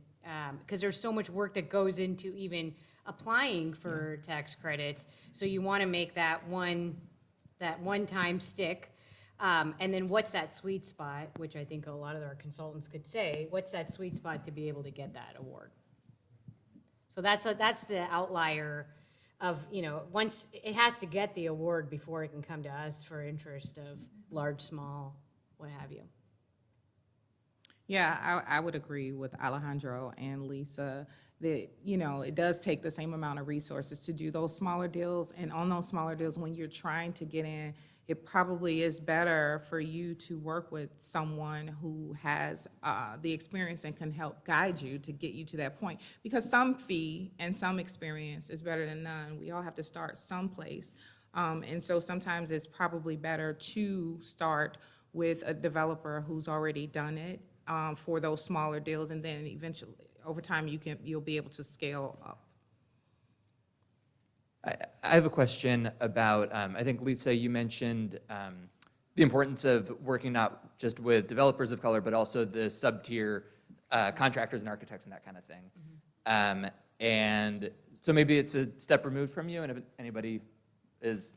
because there's so much work that goes into even applying for tax credits. So you want to make that one-time stick. And then what's that sweet spot, which I think a lot of our consultants could say, what's that sweet spot to be able to get that award? So that's the outlier of, once, it has to get the award before it can come to us for interest of large, small, what have you. Yeah, I would agree with Alejandro and Lisa that, it does take the same amount of resources to do those smaller deals. And on those smaller deals, when you're trying to get in, it probably is better for you to work with someone who has the experience and can help guide you to get you to that point. Because some fee and some experience is better than none. We all have to start someplace. And so sometimes it's probably better to start with a developer who's already done it for those smaller deals, and then eventually, over time, you'll be able to scale up. I have a question about, I think, Lisa, you mentioned the importance of working not just with developers of color, but also the sub-tier contractors and architects and that kind of thing. And so maybe it's a step removed from you, and if anybody has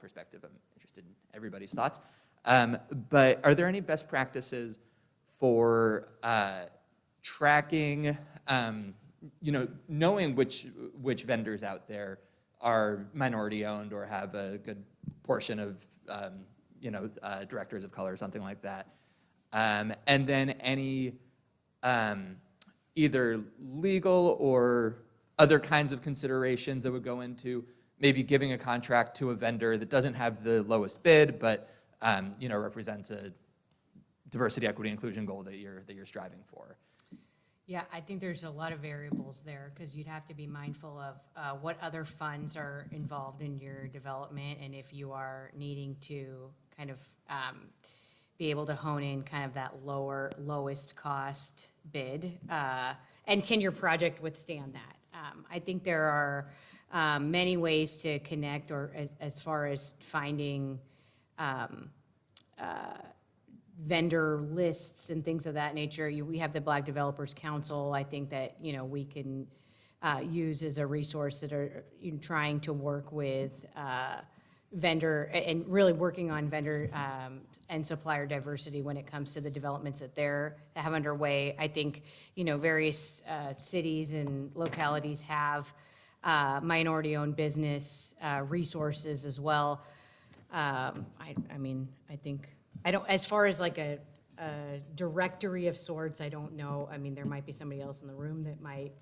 perspective, I'm interested in everybody's thoughts. But are there any best practices for tracking, knowing which vendors out there are minority owned or have a good portion of, directors of color or something like that. And then any either legal or other kinds of considerations that would go into maybe giving a contract to a vendor that doesn't have the lowest bid, but represents a diversity, equity, inclusion goal that you're striving for. Yeah, I think there's a lot of variables there, because you'd have to be mindful of what other funds are involved in your development, and if you are needing to kind of be able to hone in kind of that lowest cost bid, and can your project withstand that? I think there are many ways to connect, or as far as finding vendor lists and things of that nature. We have the Black Developers Council, I think, that we can use as a resource that are trying to work with vendor and really working on vendor and supplier diversity when it comes to the developments that they have underway. I think various cities and localities have minority-owned business resources as well. I think. I don't, as far as like a directory of sorts, I don't know. I mean, there might be somebody else in the room that might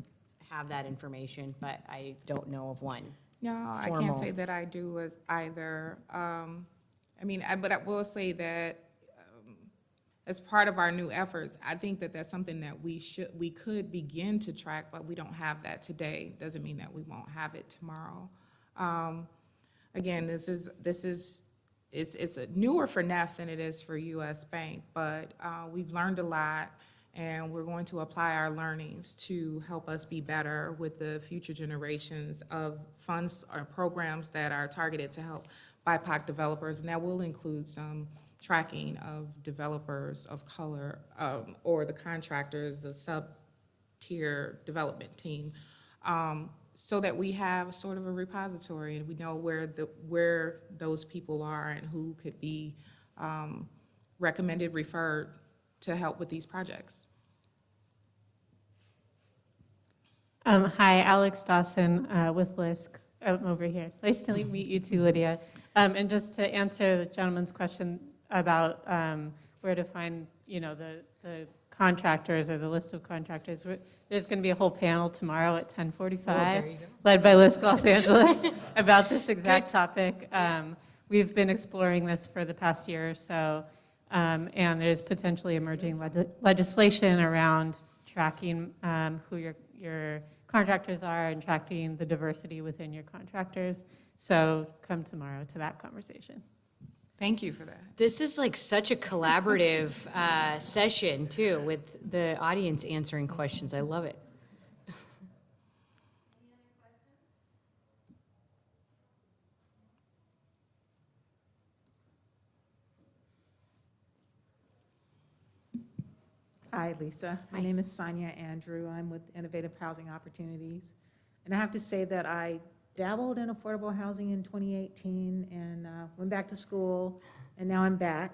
have that information, but I don't know of one. No, I can't say that I do as either. But I will say that as part of our new efforts, I think that that's something that we could begin to track, but we don't have that today. Doesn't mean that we won't have it tomorrow. Again, it's newer for NEFF than it is for US Bank, but we've learned a lot, and we're going to apply our learnings to help us be better with the future generations of funds or programs that are targeted to help BIPOC developers, and that will include some tracking of developers of color or the contractors, the sub-tier development team, so that we have sort of a repository and we know where those people are and who could be recommended, referred to help with these projects. Hi, Alex Dawson with LISC. I'm over here. Nice to meet you too, Lydia. And just to answer the gentleman's question about where to find, the contractors or the list of contractors, there's going to be a whole panel tomorrow at 10:45, led by LISC Los Angeles, about this exact topic. We've been exploring this for the past year or so, and there's potentially emerging legislation around tracking who your contractors are and tracking the diversity within your contractors. So come tomorrow to that conversation. Thank you for that. This is like such a collaborative session too, with the audience answering questions. I love it. Hi, Lisa. My name is Sonia Andrew. I'm with Innovative Housing Opportunities. And I have to say that I dabbled in affordable housing in 2018 and went back to school and now I'm back.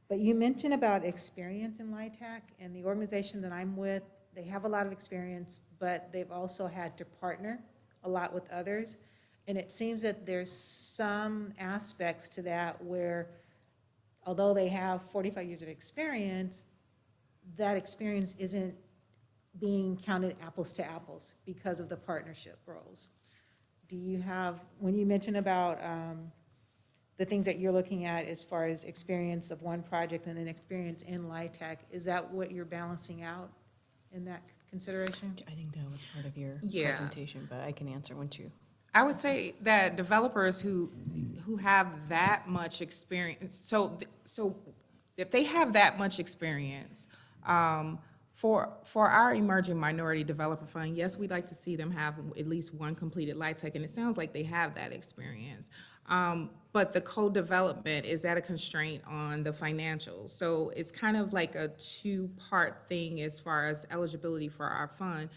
But you mentioned about experience in LIHTC, and the organization that I'm with, they have a lot of experience, but they've also had to partner a lot with others. And it seems that there's some aspects to that where, although they have 45 years of experience, that experience isn't being counted apples to apples because of the partnership roles. Do you have, when you mentioned about the things that you're looking at as far as experience of one project and then experience in LIHTC, is that what you're balancing out in that consideration? I think that was part of your Yeah. presentation, but I can answer once you. I would say that developers who have that much experience, so if they have that much experience, for our emerging minority developer fund, yes, we'd like to see them have at least one completed LIHTC, and it sounds like they have that experience. But the co-development is at a constraint on the financials. So it's kind of like a two-part thing as far as eligibility for our fund.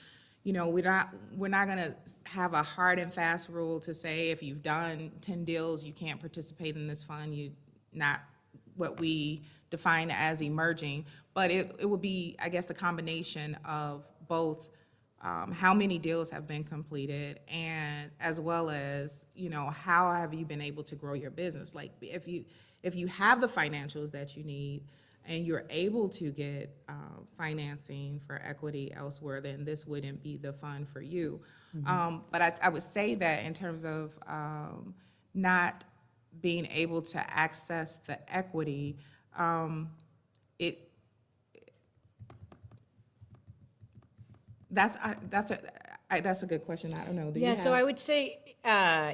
You know, we're not gonna have a hard and fast rule to say if you've done 10 deals, you can't participate in this fund, you not what we define as emerging, but it would be, I guess, a combination of both how many deals have been completed and as well as, you know, how have you been able to grow your business? Like if you have the financials that you need and you're able to get financing for equity elsewhere, then this wouldn't be the fund for you. But I would say that in terms of not being able to access the equity, that's a good question. I don't know. Do you Yeah, so have- I would say,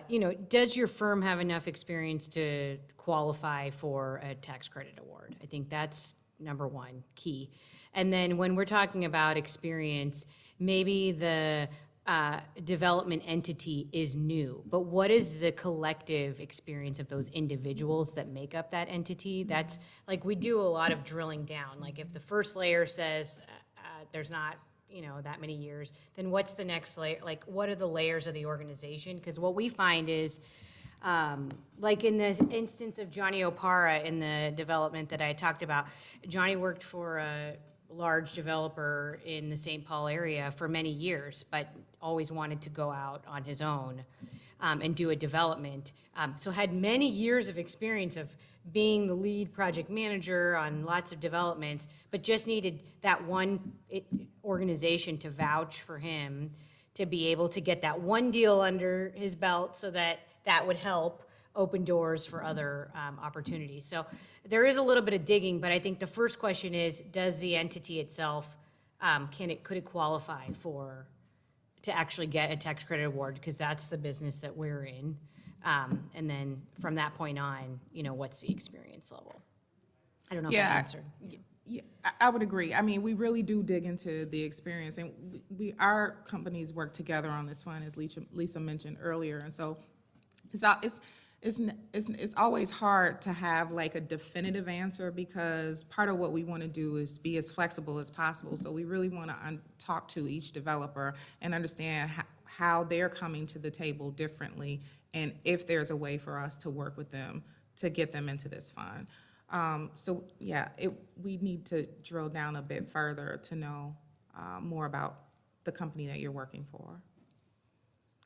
you know, does your firm have enough experience to qualify for a tax credit award? I think that's number one, key. And then when we're talking about experience, maybe the development entity is new, but what is the collective experience of those individuals that make up that entity? That's, like, we do a lot of drilling down. Like, if the first layer says there's not, you know, that many years, then what's the next layer? Like, what are the layers of the organization? Because what we find is, like in this instance of Johnny Opara in the development that I talked about, Johnny worked for a large developer in the St. Paul area for many years, but always wanted to go out on his own and do a development. So had many years of experience of being the lead project manager on lots of developments, but just needed that one organization to vouch for him to be able to get that one deal under his belt so that that would help open doors for other opportunities. So there is a little bit of digging, but I think the first question is, does the entity itself, could it qualify to actually get a tax credit award? Because that's the business that we're in. And then from that point on, you know, what's the experience level? I don't know if that answered. Yeah, I would agree. I mean, we really do dig into the experience, and our companies work together on this fund, as Lisa mentioned earlier, and so it's always hard to have like a definitive answer, because part of what we want to do is be as flexible as possible. So we really want to talk to each developer and understand how they're coming to the table differently, and if there's a way for us to work with them to get them into this fund. So yeah, we need to drill down a bit further to know more about the company that you're working for.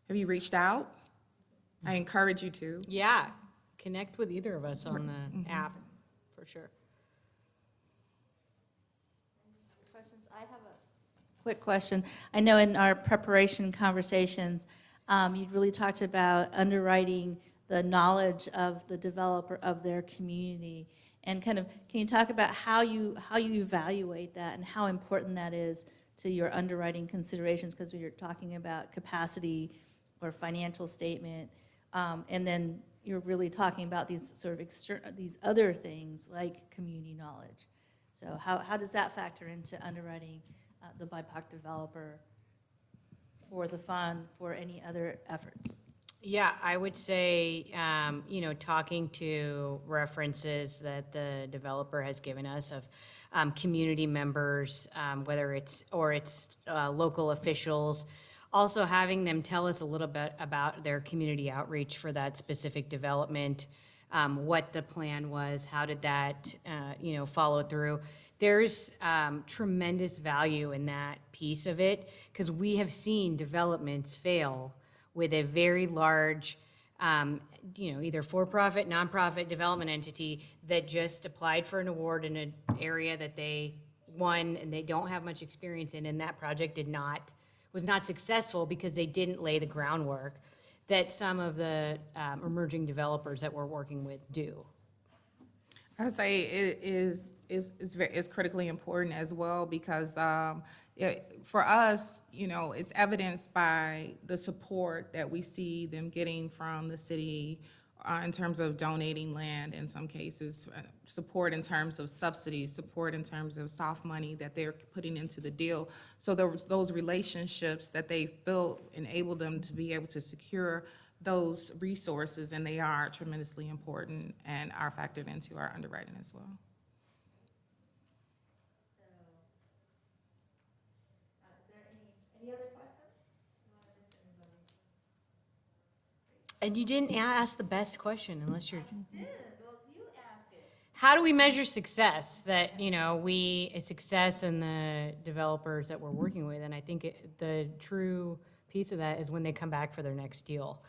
Have you reached out? I encourage you to. Yeah, connect with either of us on the app, for sure. Questions? I have a quick question. I know in our preparation conversations, you really talked about underwriting the knowledge of the developer of their community, and kind of, can you talk about how you evaluate that and how important that is to your underwriting considerations? Because you're talking about capacity or financial statement, and then you're really talking about these sort of these other things like community knowledge. So how does that factor into underwriting the BIPOC developer for the fund, for any other efforts? Yeah, I would say, you know, talking to references that the developer has given us of community members, whether it's local officials, also having them tell us a little bit about their community outreach for that specific development, what the plan was, how did that, follow through. There's tremendous value in that piece of it, because we have seen developments fail with a very large, either for-profit, nonprofit development entity that just applied for an award in an area that they won and they don't have much experience in, and that project was not successful because they didn't lay the groundwork that some of the emerging developers that we're working with do. I would say it is critically important as well, because for us, it's evidenced by the support that we see them getting from the city in terms of donating land in some cases, support in terms of subsidies, support in terms of soft money that they're putting into the deal. So those relationships that they've built enable them to be able to secure those resources, and they are tremendously important and are factored into our underwriting as well. Is there any other questions? And you didn't ask the best question unless you're. I did. Well, you ask it. How do we measure success? That, a success in the developers that we're working with, and I think the true piece of that is when they come back for their next deal.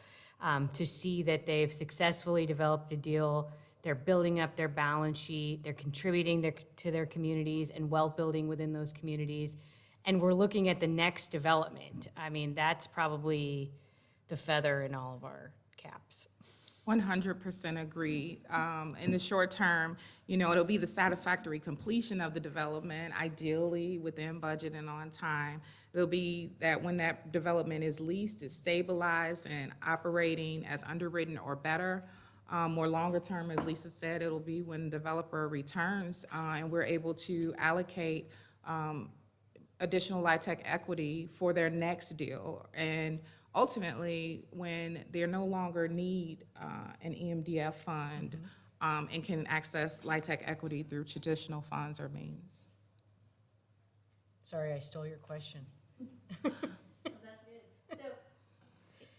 To see that they've successfully developed a deal, they're building up their balance sheet, they're contributing to their communities and wealth building within those communities, and we're looking at the next development. I mean, that's probably the feather in all of our caps. 100% agree. In the short term, it'll be the satisfactory completion of the development, ideally within budget and on time. It'll be that when that development is leased, it's stabilized and operating as underwritten or better. More longer term, as Lisa said, it'll be when the developer returns and we're able to allocate additional LIHTC equity for their next deal. And ultimately, when they no longer need an EMDF fund and can access LIHTC equity through traditional funds or means. Sorry, I stole your question. That's good. So,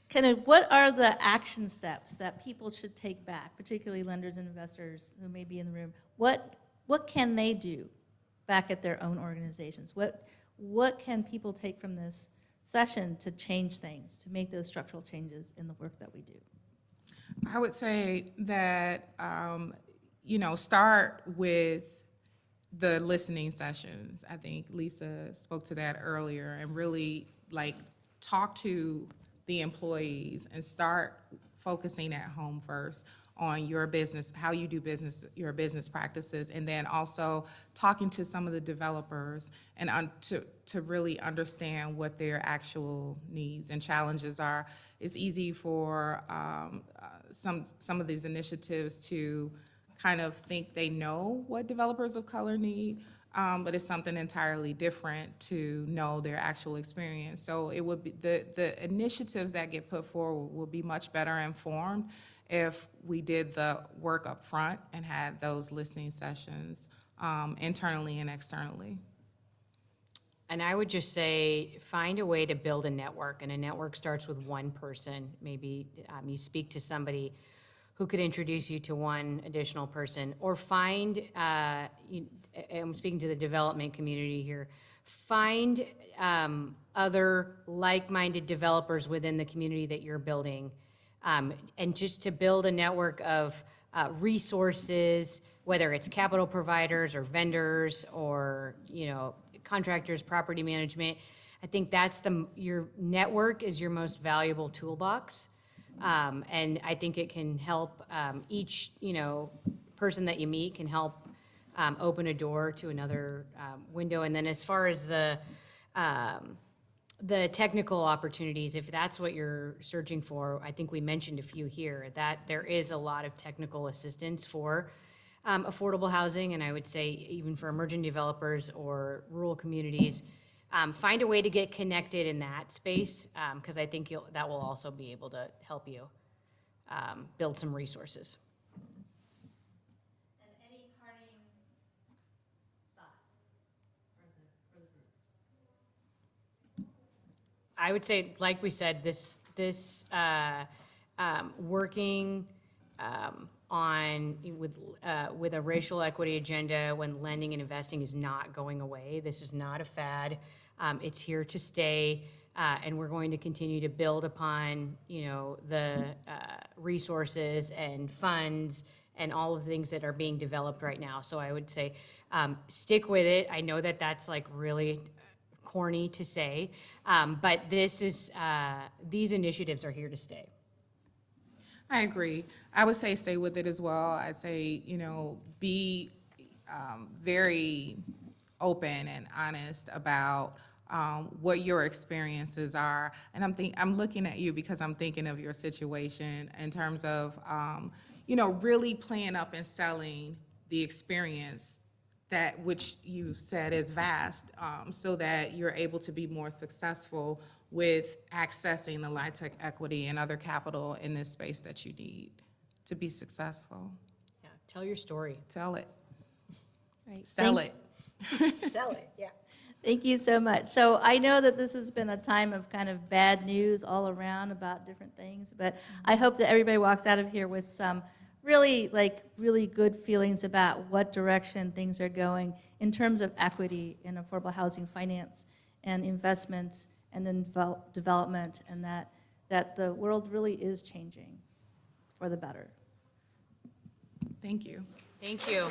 kind of, what are the action steps that people should take back, particularly lenders and investors who may be in the room? What can they do back at their own organizations? What can people take from this session to change things, to make those structural changes in the work that we do? I would say that, start with the listening sessions. I think Lisa spoke to that earlier, and really talk to the employees and start focusing at home first on your business, how you do business, your business practices, and then also talking to some of the developers and to really understand what their actual needs and challenges are. It's easy for some of these initiatives to kind of think they know what developers of color need, but it's something entirely different to know their actual experience. So it would be the initiatives that get put forward will be much better informed if we did the work up front and had those listening sessions internally and externally. And I would just say, find a way to build a network, and a network starts with one person. Maybe you speak to somebody who could introduce you to one additional person, or find, I'm speaking to the development community here, find other like-minded developers within the community that you're building, and just to build a network of resources, whether it's capital providers or vendors or, contractors, property management. I think that's your network is your most valuable toolbox. And I think it can help each, person that you meet can help open a door to another window. And then as far as the technical opportunities, if that's what you're searching for, I think we mentioned a few here, that there is a lot of technical assistance for affordable housing, and I would say even for emerging developers or rural communities, find a way to get connected in that space, because I think that will also be able to help you build some resources. And any parting thoughts for the group? I would say, like we said, this working with a racial equity agenda when lending and investing is not going away. This is not a fad. It's here to stay, and we're going to continue to build upon, the resources and funds and all of the things that are being developed right now. So I would say, stick with it. I know that that's like really corny to say, but these initiatives are here to stay. I agree. I would say stay with it as well. I say, be very open and honest about what your experiences are. And I'm looking at you because I'm thinking of your situation in terms of, really playing up and selling the experience that which you said is vast, so that you're able to be more successful with accessing the LIHTC equity and other capital in this space that you need to be successful. Yeah, tell your story. Tell it. Right. Sell it. Sell it, yeah. Thank you so much. So I know that this has been a time of kind of bad news all around about different things, but I hope that everybody walks out of here with some really good feelings about what direction things are going in terms of equity in affordable housing finance and investments and then development, and that the world really is changing for the better. Thank you. Thank you.